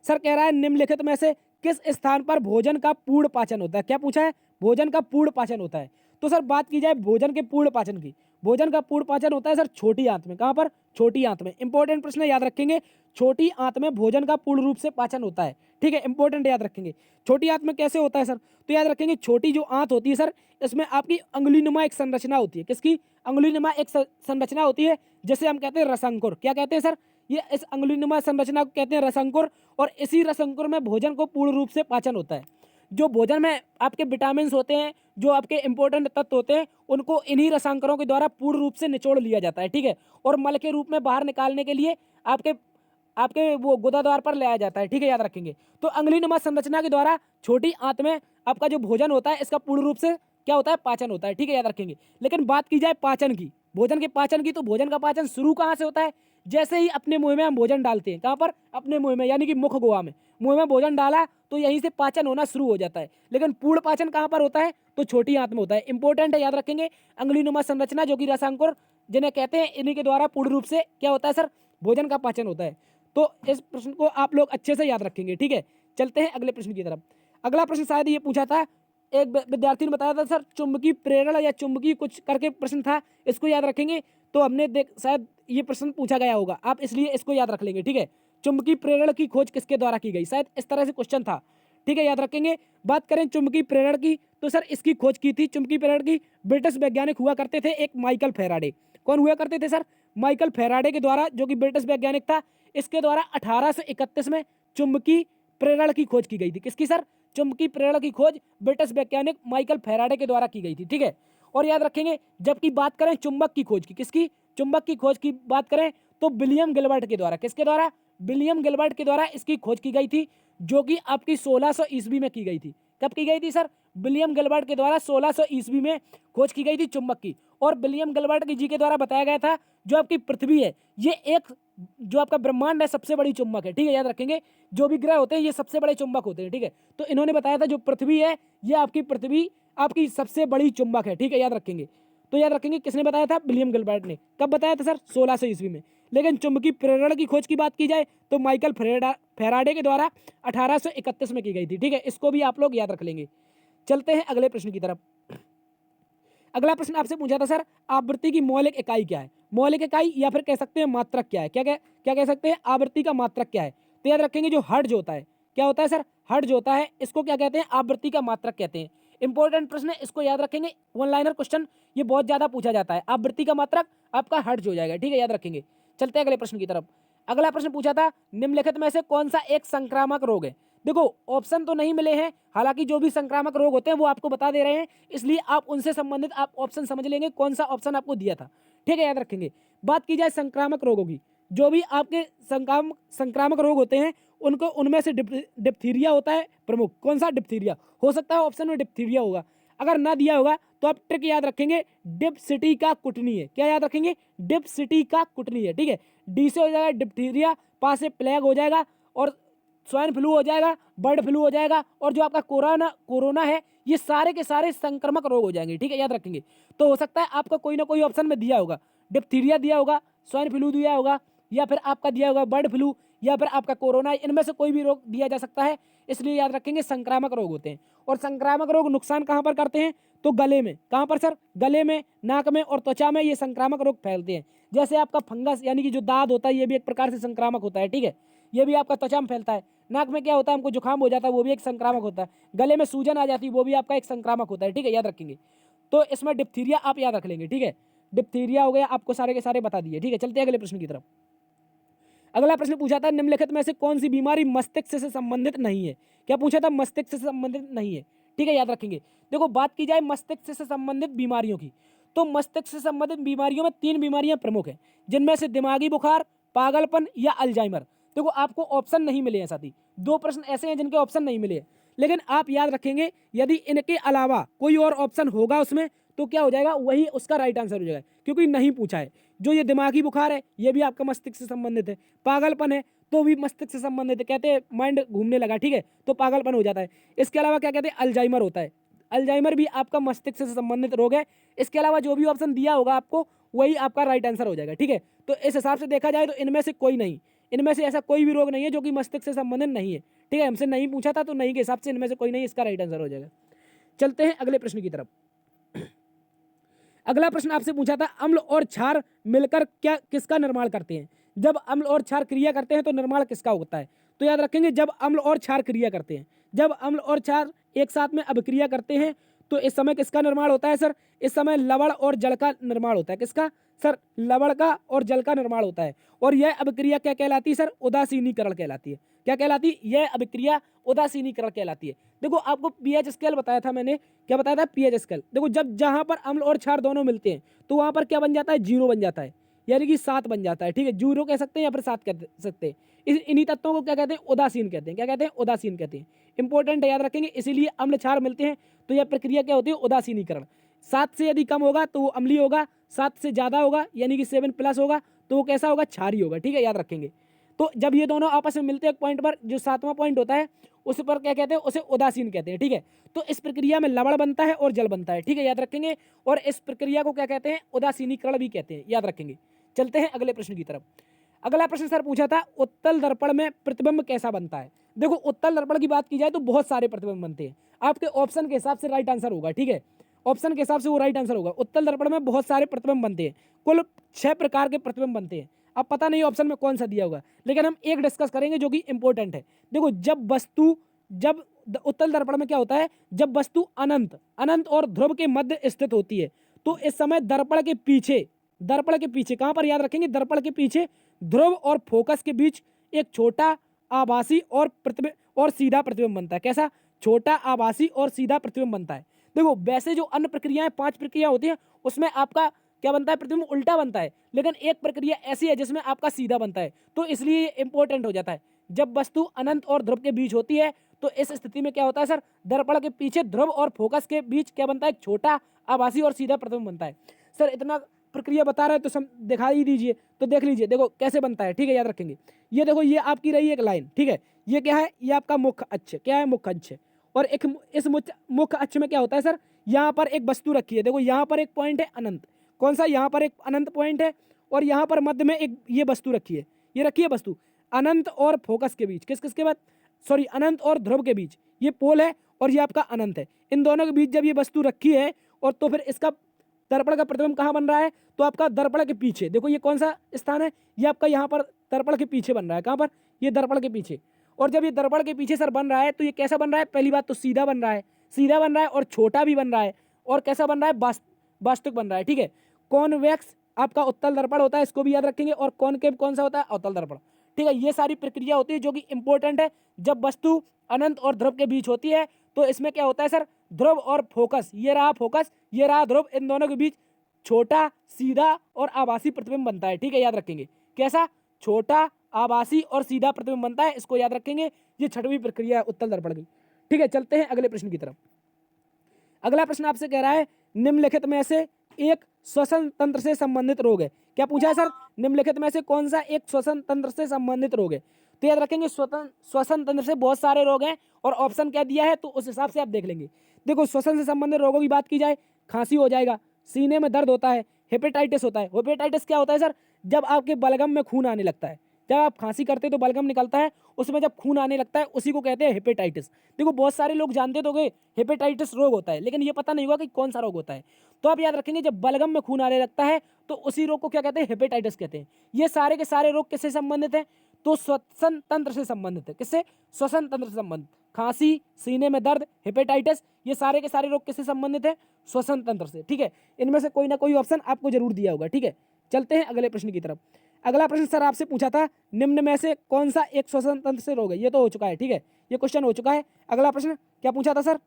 सर कह रहा है निम्नलिखित में से किस स्थान पर भोजन का पूर्ण पाचन होता है। क्या पूछा है, भोजन का पूर्ण पाचन होता है। तो सर बात की जाए भोजन के पूर्ण पाचन की, भोजन का पूर्ण पाचन होता है सर छोटी आंत में। कहाँ पर, छोटी आंत में। इंपॉर्टेंट प्रश्न याद रखेंगे, छोटी आंत में भोजन का पूर्ण रूप से पाचन होता है, ठीक है, इंपॉर्टेंट याद रखेंगे। छोटी आंत में कैसे होता है सर, तो याद रखेंगे छोटी जो आंत होती है सर, इसमें आपकी अंगुलीनुमा एक संरचना होती है। किसकी, अंगुलीनुमा एक संरचना होती है, जैसे हम कहते हैं रसंकुर। क्या कहते हैं सर, ये इस अंगुलीनुमा संरचना को कहते हैं रसंकुर। और इसी रसंकुर में भोजन को पूर्ण रूप से पाचन होता है। जो भोजन में आपके विटामिन होते हैं, जो आपके इंपॉर्टेंट तत्व होते हैं, उनको इन्हीं रसांकरों के द्वारा पूर्ण रूप से निचोड़ लिया जाता है, ठीक है। और मल के रूप में बाहर निकालने के लिए आपके वो गुदाद्वार पर लाया जाता है, ठीक है, याद रखेंगे। तो अंगुलीनुमा संरचना के द्वारा छोटी आंत में आपका जो भोजन होता है, इसका पूर्ण रूप से क्या होता है, पाचन होता है, ठीक है, याद रखेंगे। लेकिन बात की जाए पाचन की, भोजन के पाचन की, तो भोजन का पाचन शुरू कहाँ से होता है, जैसे ही अपने मुंह में हम भोजन डालते हैं। कहाँ पर, अपने मुंह में, यानी कि मुख गुहा में मुंह में भोजन डाला तो यहीं से पाचन होना शुरू हो जाता है। लेकिन पूर्ण पाचन कहाँ पर होता है, तो छोटी आंत में होता है। इंपॉर्टेंट है, याद रखेंगे। अंगुलीनुमा संरचना जो कि रसांकुर जिन्हें कहते हैं, इन्हीं के द्वारा पूर्ण रूप से क्या होता है सर, भोजन का पाचन होता है। तो इस प्रश्न को आप लोग अच्छे से याद रखेंगे, ठीक है। चलते हैं अगले प्रश्न की तरफ। अगला प्रश्न शायद ये पूछा था, एक विद्यार्थी ने बताया था सर चुंबकीय प्रेरण या चुंबकीय कुछ करके प्रश्न था, इसको याद रखेंगे। तो हमने शायद ये प्रश्न पूछा गया होगा, आप इसलिए इसको याद रख लेंगे, ठीक है। चुंबकीय प्रेरण की खोज किसके द्वारा की गई, शायद इस तरह से क्वेश्चन था, ठीक है, याद रखेंगे। बात करें चुंबकीय प्रेरण की, तो सर इसकी खोज की थी चुंबकीय प्रेरण की ब्रिटिश वैज्ञानिक हुआ करते थे, एक माइकल फैराडे। कौन हुआ करते थे सर? माइकल फैराडे के द्वारा, जो कि ब्रिटिश वैज्ञानिक था। इसके द्वारा 1831 में चुंबकीय प्रेरण की खोज की गई थी। किसकी सर? चुंबकीय प्रेरण की खोज ब्रिटिश वैज्ञानिक माइकल फैराडे के द्वारा की गई थी, ठीक है। और याद रखेंगे, जबकि बात करें चुंबक की खोज की, किसकी? चुंबक की खोज की बात करें तो विलियम गिलबर्ट के द्वारा। किसके द्वारा? विलियम गिलबर्ट के द्वारा इसकी खोज की गई थी, जो कि आपकी 1600 ईस्वी में की गई थी। कब की गई थी सर? विलियम गिलबर्ट के द्वारा 1600 ईस्वी में खोज की गई थी चुंबक की। और विलियम गिलबर्ट जी के द्वारा बताया गया था, जो आपकी पृथ्वी है, ये एक, जो आपका ब्रह्मांड है, सबसे बड़ी चुंबक है, ठीक है, याद रखेंगे। जो भी ग्रह होते हैं ये सबसे बड़े चुंबक होते हैं, ठीक है। तो इन्होंने बताया था जो पृथ्वी है, ये आपकी पृथ्वी आपकी सबसे बड़ी चुंबक है, ठीक है, याद रखेंगे। तो याद रखेंगे किसने बताया था? विलियम गिलबर्ट ने। कब बताया था सर? 1600 ईस्वी में। लेकिन चुंबकीय प्रेरण की खोज की बात की जाए तो माइकल फैराडे के द्वारा 1831 में की गई थी, ठीक है। इसको भी आप लोग याद रख लेंगे। चलते हैं अगले प्रश्न की तरफ। अगला प्रश्न आपसे पूछा था सर, आवृत्ति की मौलिक इकाई क्या है? मौलिक इकाई या फिर कह सकते हैं मात्रक क्या है? क्या कह सकते हैं? आवृत्ति का मात्रक क्या है? तो याद रखेंगे जो हर्ट्ज होता है, क्या होता है सर? हर्ट्ज होता है, इसको क्या कहते हैं? आवृत्ति का मात्रक कहते हैं। इंपॉर्टेंट प्रश्न है, इसको याद रखेंगे। वन लाइनर क्वेश्चन ये बहुत ज्यादा पूछा जाता है। आवृत्ति का मात्रक आपका हर्ट्ज हो जाएगा, ठीक है, याद रखेंगे। चलते हैं अगले प्रश्न की तरफ। अगला प्रश्न पूछा था, निम्नलिखित में से कौन सा एक संक्रामक रोग है? देखो ऑप्शन तो नहीं मिले हैं, हालांकि जो भी संक्रामक रोग होते हैं वो आपको बता दे रहे हैं, इसलिए आप उनसे संबंधित आप ऑप्शन समझ लेंगे कौन सा ऑप्शन आपको दिया था, ठीक है, याद रखेंगे। बात की जाए संक्रामक रोगों की, जो भी आपके संक्रामक रोग होते हैं उनको, उनमें से डिप्थीरिया होता है प्रमुख। कौन सा? डिप्थीरिया हो सकता है ऑप्शन में, डिप्थीरिया होगा। अगर ना दिया होगा तो आप ट्रिक याद रखेंगे, डिप्सिटी का कुटनी है। क्या याद रखेंगे? डिप्सिटी का कुटनी है, ठीक है। डी से हो जाएगा डिप्थीरिया, पा से प्लेग हो जाएगा, और स्वाइन फ्लू हो जाएगा, बर्ड फ्लू हो जाएगा, और जो आपका कोरोना है, ये सारे के सारे संक्रमक रोग हो जाएंगे, ठीक है, याद रखेंगे। तो हो सकता है आपका कोई ना कोई ऑप्शन में दिया होगा, डिप्थीरिया दिया होगा, स्वाइन फ्लू दिया होगा, या फिर आपका दिया होगा बर्ड फ्लू, या फिर आपका कोरोना, इनमें से कोई भी रोग दिया जा सकता है। इसलिए याद रखेंगे संक्रामक रोग होते हैं। और संक्रामक रोग नुकसान कहाँ पर करते हैं? तो गले में। कहाँ पर सर? गले में, नाक में और त्वचा में ये संक्रामक रोग फैलते हैं। जैसे आपका फंगस यानी कि जो दाद होता है, ये भी एक प्रकार से संक्रामक होता है, ठीक है, ये भी आपका त्वचा में फैलता है। नाक में क्या होता है? हमको जुकाम हो जाता है, वो भी एक संक्रामक होता है। गले में सूजन आ जाती है, वो भी आपका एक संक्रामक होता है, ठीक है, याद रखेंगे। तो इसमें डिप्थीरिया आप याद रख लेंगे, ठीक है। डिप्थीरिया हो गया, आपको सारे के सारे बता दिए, ठीक है। चलते हैं अगले प्रश्न की तरफ। अगला प्रश्न पूछा था, निम्नलिखित में से कौन सी बीमारी मस्तिष्क से संबंधित नहीं है? क्या पूछा था? मस्तिष्क से संबंधित नहीं है, ठीक है, याद रखेंगे। देखो बात की जाए मस्तिष्क से संबंधित बीमारियों की, तो मस्तिष्क से संबंधित बीमारियों में 3 बीमारियां प्रमुख हैं, जिनमें से दिमागी बुखार, पागलपन या अल्जाइमर। देखो आपको ऑप्शन नहीं मिले हैं, साथी 2 प्रश्न ऐसे हैं जिनके ऑप्शन नहीं मिले हैं, लेकिन आप याद रखेंगे यदि इनके अलावा कोई और ऑप्शन होगा उसमें, तो क्या हो जाएगा? वही उसका राइट आंसर हो जाएगा, क्योंकि नहीं पूछा है। जो ये दिमागी बुखार है, ये भी आपका मस्तिष्क से संबंधित है। पागलपन है तो भी मस्तिष्क से संबंधित है, कहते हैं माइंड घूमने लगा, ठीक है, तो पागलपन हो जाता है। इसके अलावा क्या कहते हैं? अल्जाइमर होता है। अल्जाइमर भी आपका मस्तिष्क से संबंधित रोग है। इसके अलावा जो भी ऑप्शन दिया होगा आपको, वही आपका राइट आंसर हो जाएगा, ठीक है। तो इस हिसाब से देखा जाए तो इनमें से कोई नहीं, इनमें से ऐसा कोई भी रोग नहीं है जो कि मस्तिष्क से संबंधित नहीं है, ठीक है। हमसे नहीं पूछा था तो नहीं के हिसाब से इनमें से कोई नहीं, इसका राइट आंसर हो जाएगा। चलते हैं अगले प्रश्न की तरफ। अगला प्रश्न आपसे पूछा था, अम्ल और क्षार मिलकर क्या किसका निर्माण करते हैं? जब अम्ल और क्षार क्रिया करते हैं तो निर्माण किसका होता है? तो याद रखेंगे जब अम्ल और क्षार क्रिया करते हैं, जब अम्ल और क्षार एक साथ में अभिक्रिया करते हैं तो इस समय किसका निर्माण होता है सर? इस समय लवण और जल का निर्माण होता है। किसका सर? लवण का और जल का निर्माण होता है। और यह अभिक्रिया क्या कहलाती है सर? उदासीनीकरण कहलाती है। क्या कहलाती है? यह अभिक्रिया उदासीनीकरण कहलाती है। देखो आपको पीएच स्केल बताया था मैंने, क्या बताया था? PH scale. देखो जब जहां पर अम्ल और क्षार दोनों मिलते हैं तो वहां पर क्या बन जाता है? 0 बन जाता है, यानी कि 7 बन जाता है, ठीक है। 0 कह सकते हैं या फिर 7 कह सकते हैं। इन्हीं तत्वों को क्या कहते हैं? उदासीन कहते हैं। क्या कहते हैं? उदासीन कहते हैं। इंपॉर्टेंट है, याद रखेंगे। इसीलिए अम्ल क्षार मिलते हैं तो यह प्रक्रिया क्या होती है? उदासीनीकरण। 7 से यदि कम होगा तो वो अम्लीय होगा, 7 से ज्यादा होगा यानी कि 7+ होगा तो वो कैसा होगा? क्षारीय होगा, ठीक है, याद रखेंगे। तो जब ये दोनों आपस में मिलते हैं एक पॉइंट पर, जो 7वां पॉइंट होता है उस पर क्या कहते हैं? उसे उदासीन कहते हैं, ठीक है। तो इस प्रक्रिया में लवण बनता है और जल बनता है, ठीक है, याद रखेंगे। और इस प्रक्रिया को क्या कहते हैं? उदासीनीकरण भी कहते हैं, याद रखेंगे। चलते हैं अगले प्रश्न की तरफ। अगला प्रश्न सर पूछा था, उत्तल दर्पण में प्रतिबिंब कैसा बनता है? देखो उत्तल दर्पण की बात की जाए तो बहुत सारे प्रतिबिंब बनते हैं। आपके ऑप्शन के हिसाब से राइट आंसर होगा, ठीक है, ऑप्शन के हिसाब से वो राइट आंसर होगा। उत्तल दर्पण में बहुत सारे प्रतिबिंब बनते हैं, कुल 6 प्रकार के प्रतिबिंब बनते हैं। अब पता नहीं ऑप्शन में कौन सा दिया होगा, लेकिन हम एक डिस्कस करेंगे जो कि इंपॉर्टेंट है। देखो जब उत्तल दर्पण में क्या होता है, जब वस्तु अनंत अनंत और ध्रुव के मध्य स्थित होती है तो इस समय दर्पण के पीछे कहां पर याद रखेंगे, दर्पण के पीछे ध्रुव और फोकस के बीच एक छोटा आभासी और सीधा प्रतिबिंब बनता है। कैसा, छोटा आभासी और सीधा प्रतिबिंब बनता है। देखो वैसे जो अन्य प्रक्रियाएं 5 प्रक्रिया होती है उसमें आपका क्या बनता है, प्रतिबिंब उल्टा बनता है, लेकिन एक प्रक्रिया ऐसी है जिसमें आपका सीधा बनता है, तो इसलिए ये इंपॉर्टेंट हो जाता है। जब वस्तु अनंत और ध्रुव के बीच होती है तो इस स्थिति में क्या होता है सर, दर्पण के पीछे ध्रुव और फोकस के बीच क्या बनता है, एक छोटा आभासी और सीधा प्रतिबिंब बनता है। सर इतना प्रक्रिया बता रहे हैं तो दिखा ही दीजिए, तो देख लीजिए देखो कैसे बनता है, ठीक है, याद रखेंगे। ये देखो ये आपकी रही एक लाइन, ठीक है, ये क्या है, ये आपका मुख्य अक्ष, क्या है, मुख्य अक्ष। और एक इस मुख्य अक्ष में क्या होता है सर, यहाँ पर एक वस्तु रखी है, देखो यहाँ पर एक पॉइंट है अनंत, कौन सा, यहाँ पर एक अनंत पॉइंट है, और यहाँ पर मध्य में एक ये वस्तु रखी है, ये रखी है वस्तु अनंत और फोकस के बीच, किसके बाद, सॉरी अनंत और ध्रुव के बीच ये पोल है, और ये आपका अनंत है। इन दोनों के बीच जब ये वस्तु रखी है और तो फिर इसका दर्पण का प्रतिबिंब कहाँ बन रहा है, तो आपका दर्पण के पीछे, देखो ये कौन सा स्थान है, ये आपका यहाँ पर दर्पण के पीछे बन रहा है, कहाँ पर, ये दर्पण के पीछे। और जब ये दर्पण के पीछे सर बन रहा है तो ये कैसा बन रहा है, पहली बात तो सीधा बन रहा है, सीधा बन रहा है और छोटा भी बन रहा है, और कैसा बन रहा है, वास्तविक बन रहा है, ठीक है। कॉन्वेक्स आपका उत्तल दर्पण होता है, इसको भी याद रखेंगे, और कॉनकेव कौन सा होता है, अवतल दर्पण, ठीक है। ये सारी प्रक्रिया होती है जो कि इंपॉर्टेंट है। जब वस्तु अनंत और ध्रुव के बीच होती है तो इसमें क्या होता है सर, ध्रुव और फोकस, ये रहा फोकस, ये रहा ध्रुव, इन दोनों के बीच छोटा, सीधा और आभासी प्रतिबिंब बनता है, ठीक है, याद रखेंगे। कैसा, छोटा, आभासी और सीधा प्रतिबिंब बनता है, इसको याद रखेंगे। ये छठवीं प्रक्रिया है उत्तल दर्पण की, ठीक है। चलते हैं अगले प्रश्न की तरफ। अगला प्रश्न आपसे कह रहा है निम्नलिखित में से एक श्वसन तंत्र से संबंधित रोग है। क्या पूछा है सर, निम्नलिखित में से कौन सा एक श्वसन तंत्र से संबंधित रोग है। तो याद रखेंगे श्वसन तंत्र से बहुत सारे रोग हैं, और ऑप्शन क्या दिया है तो उस हिसाब से आप देख लेंगे। देखो श्वसन से संबंधित रोगों की बात की जाए, खांसी हो जाएगा, सीने में दर्द होता है, हेपेटाइटिस होता है। हेपेटाइटिस क्या होता है सर, जब आपके बलगम में खून आने लगता है, जब आप खांसी करते हैं तो बलगम निकलता है, उसमें जब खून आने लगता है उसी को कहते हैं हेपेटाइटिस। देखो बहुत सारे लोग जानते तो गए हेपेटाइटिस रोग होता है, लेकिन ये पता नहीं होगा कि कौन सा रोग होता है। तो आप याद रखेंगे जब बलगम में खून आने लगता है तो उसी रोग को क्या कहते हैं, हेपेटाइटिस कहते हैं। ये सारे के सारे रोग किससे संबंधित है, तो श्वसन तंत्र से संबंधित है। किससे, श्वसन तंत्र से संबंधित। खांसी, सीने में दर्द, हेपेटाइटिस, ये सारे के सारे रोग किससे संबंधित है, श्वसन तंत्र से, ठीक है। इनमें से कोई ना कोई ऑप्शन आपको जरूर दिया होगा, ठीक है। चलते हैं अगले प्रश्न की तरफ। अगला प्रश्न सर आपसे पूछा था निम्न में से कौन सा एक श्वसन तंत्र से रोग है, ये तो हो चुका है, ठीक है, ये क्वेश्चन हो चुका है। अगला प्रश्न क्या पूछा था सर,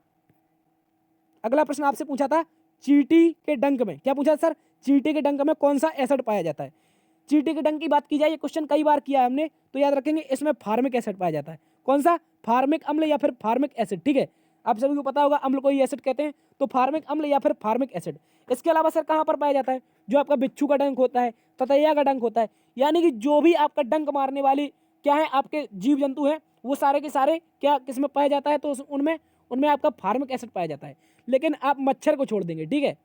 अगला प्रश्न आपसे पूछा था चींटी के डंक में, क्या पूछा सर, चींटी के डंक में कौन सा एसिड पाया जाता है। चींटी के डंक की बात की जाए, ये क्वेश्चन कई बार किया है हमने, तो याद रखेंगे इसमें फार्मिक एसिड पाया जाता है। कौन सा, फार्मिक अम्ल या फिर फार्मिक एसिड, ठीक है। आप सभी को पता होगा अम्ल को ही एसिड कहते हैं, तो फार्मिक अम्ल या फिर फार्मिक एसिड। इसके अलावा सर कहाँ पर पाया जाता है, जो आपका बिच्छू का डंक होता है, ततैया का डंक होता है, यानी कि जो भी आपका डंक मारने वाली क्या है आपके जीव जंतु हैं वो सारे के सारे क्या किस में पाया जाता है, तो उनमें उनमें आपका फार्मिक एसिड पाया जाता है। लेकिन आप मच्छर को छोड़ देंगे, ठीक है,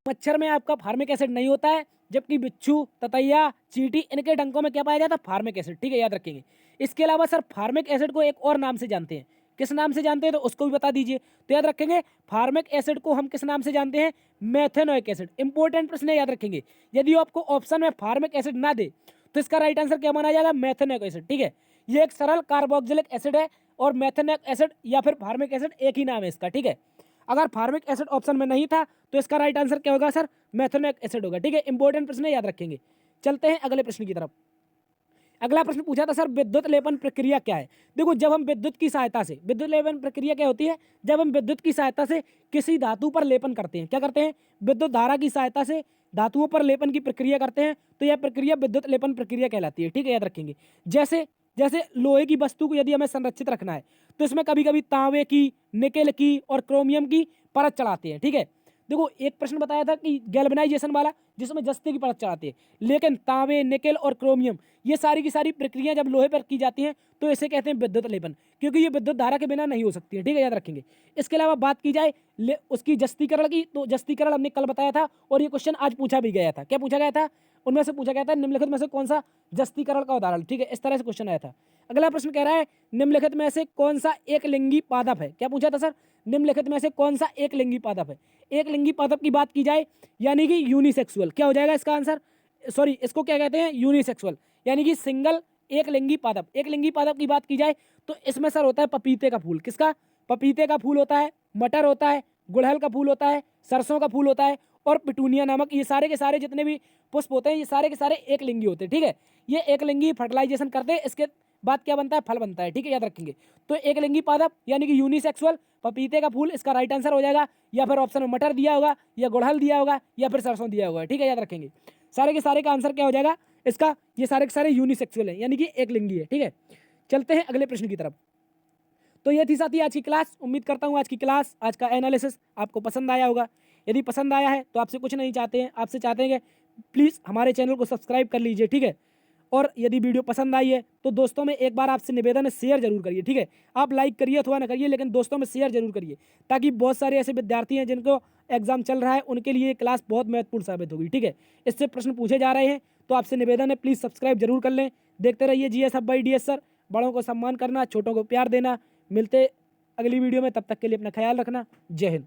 मच्छर में आपका फार्मिक एसिड नहीं होता है, जबकि बिच्छू, ततैया, चींटी, इनके डंकों में क्या पाया जाता है, फार्मिक एसिड, ठीक है, याद रखेंगे। इसके अलावा सर फार्मिक एसिड को एक और नाम से जानते हैं, किस नाम से जानते हैं तो उसको भी बता दीजिए। तो याद रखेंगे फार्मिक एसिड को हम किस नाम से जानते हैं, मेथेनोइक एसिड। इंपॉर्टेंट प्रश्न है, याद रखेंगे। यदि आपको ऑप्शन में फार्मिक एसिड ना दे तो इसका राइट आंसर क्या माना जाएगा, मेथेनोइक एसिड, ठीक है। ये एक सरल कार्बोक्सिलिक एसिड है, और मेथेनोइक एसिड या फिर फार्मिक एसिड एक ही नाम है इसका, ठीक है। अगर फार्मिक एसिड ऑप्शन में नहीं था तो इसका राइट आंसर क्या होगा सर, मेथेनोइक एसिड होगा, ठीक है। इंपॉर्टेंट प्रश्न है, याद रखेंगे। चलते हैं अगले प्रश्न की तरफ। अगला प्रश्न पूछा था सर विद्युत लेपन प्रक्रिया क्या है। देखो जब हम विद्युत की सहायता से, विद्युत लेपन प्रक्रिया क्या होती है, जब हम विद्युत की सहायता से किसी धातु पर लेपन करते हैं, क्या करते हैं, विद्युत धारा की सहायता से धातुओं पर लेपन की प्रक्रिया करते हैं, तो यह प्रक्रिया विद्युत लेपन प्रक्रिया कहलाती है, ठीक है, याद रखेंगे। जैसे जैसे लोहे की वस्तु को यदि हमें संरक्षित रखना है तो इसमें कभी कभी तांबे की, निकेल की और क्रोमियम की परत चढ़ाते हैं, ठीक है। देखो एक प्रश्न बताया था कि गैल्वेनाइजेशन वाला, जिसमें जस्ते की परत चढ़ाते हैं, लेकिन तांबे, निकेल और क्रोमियम ये सारी की सारी प्रक्रियाएं जब लोहे पर की जाती हैं तो इसे कहते हैं विद्युत लेपन, क्योंकि ये विद्युत धारा के बिना नहीं हो सकती है, ठीक है, याद रखेंगे। इसके अलावा बात की जाए उसकी जस्तीकरण की, तो जस्तीकरण हमने कल बताया था, और ये क्वेश्चन आज पूछा भी गया था। क्या पूछा गया था, उनमें से पूछा गया था निम्नलिखित में से कौन सा जस्तीकरण का उदाहरण, ठीक है, इस तरह से क्वेश्चन आया था। अगला प्रश्न कह रहा है निम्नलिखित में से कौन सा एक लिंगी पादप है। क्या पूछा था सर, निम्नलिखित में से कौन सा एक लिंगी पादप है। एक लिंगी पादप की बात की जाए यानी कि यूनिसेक्सुअल, क्या हो जाएगा इसका आंसर, सॉरी इसको क्या कहते हैं, यूनिसेक्सुअल, यानी कि सिंगल एक लिंगी पादप, एक लिंगी पादप की बात की जाए तो इसमें सर होता है पपीते का फूल। किसका? पपीते का फूल होता है, मटर होता है, गुड़हल का फूल होता है, सरसों का फूल होता है और पिटूनिया नामक ये सारे के सारे जितने भी पुष्प होते हैं ये सारे के सारे एक लिंगी होते हैं। ठीक है, ये एक लिंगी फर्टिलाइजेशन करते हैं, इसके बाद क्या बनता है? फल बनता है। ठीक है, याद रखेंगे। तो एक लिंगी पादप यानी कि यूनिसेक्सुअल, पपीते का फूल इसका राइट आंसर हो जाएगा, या फिर ऑप्शन में मटर दिया होगा, या गुड़हल दिया होगा, या फिर सरसों दिया होगा। ठीक है, याद रखेंगे। सारे के सारे का आंसर क्या हो जाएगा इसका? ये सारे के सारे यूनिसेक्सुअल है यानी कि एक लिंगी है। ठीक है, चलते हैं अगले प्रश्न की तरफ। तो ये थी साथी आज की क्लास। उम्मीद करता हूँ आज की क्लास, आज का एनालिसिस आपको पसंद आया होगा। यदि पसंद आया है तो आपसे कुछ नहीं चाहते हैं, आपसे चाहते हैं कि प्लीज़ हमारे चैनल को सब्सक्राइब कर लीजिए। ठीक है, और यदि वीडियो पसंद आई है तो दोस्तों में एक बार आपसे निवेदन है, शेयर जरूर करिए। ठीक है, आप लाइक करिए अथवा ना करिए, लेकिन दोस्तों में शेयर जरूर करिए, ताकि बहुत सारे ऐसे विद्यार्थी हैं जिनको एग्जाम चल रहा है, उनके लिए ये क्लास बहुत महत्वपूर्ण साबित होगी। ठीक है, इससे प्रश्न पूछे जा रहे हैं, तो आपसे निवेदन है प्लीज़ सब्सक्राइब जरूर कर लें। देखते रहिए GS hub by DS sir. बड़ों को सम्मान करना, छोटों को प्यार देना। मिलते अगली वीडियो में, तब तक के लिए अपना ख्याल रखना। जय हिंद।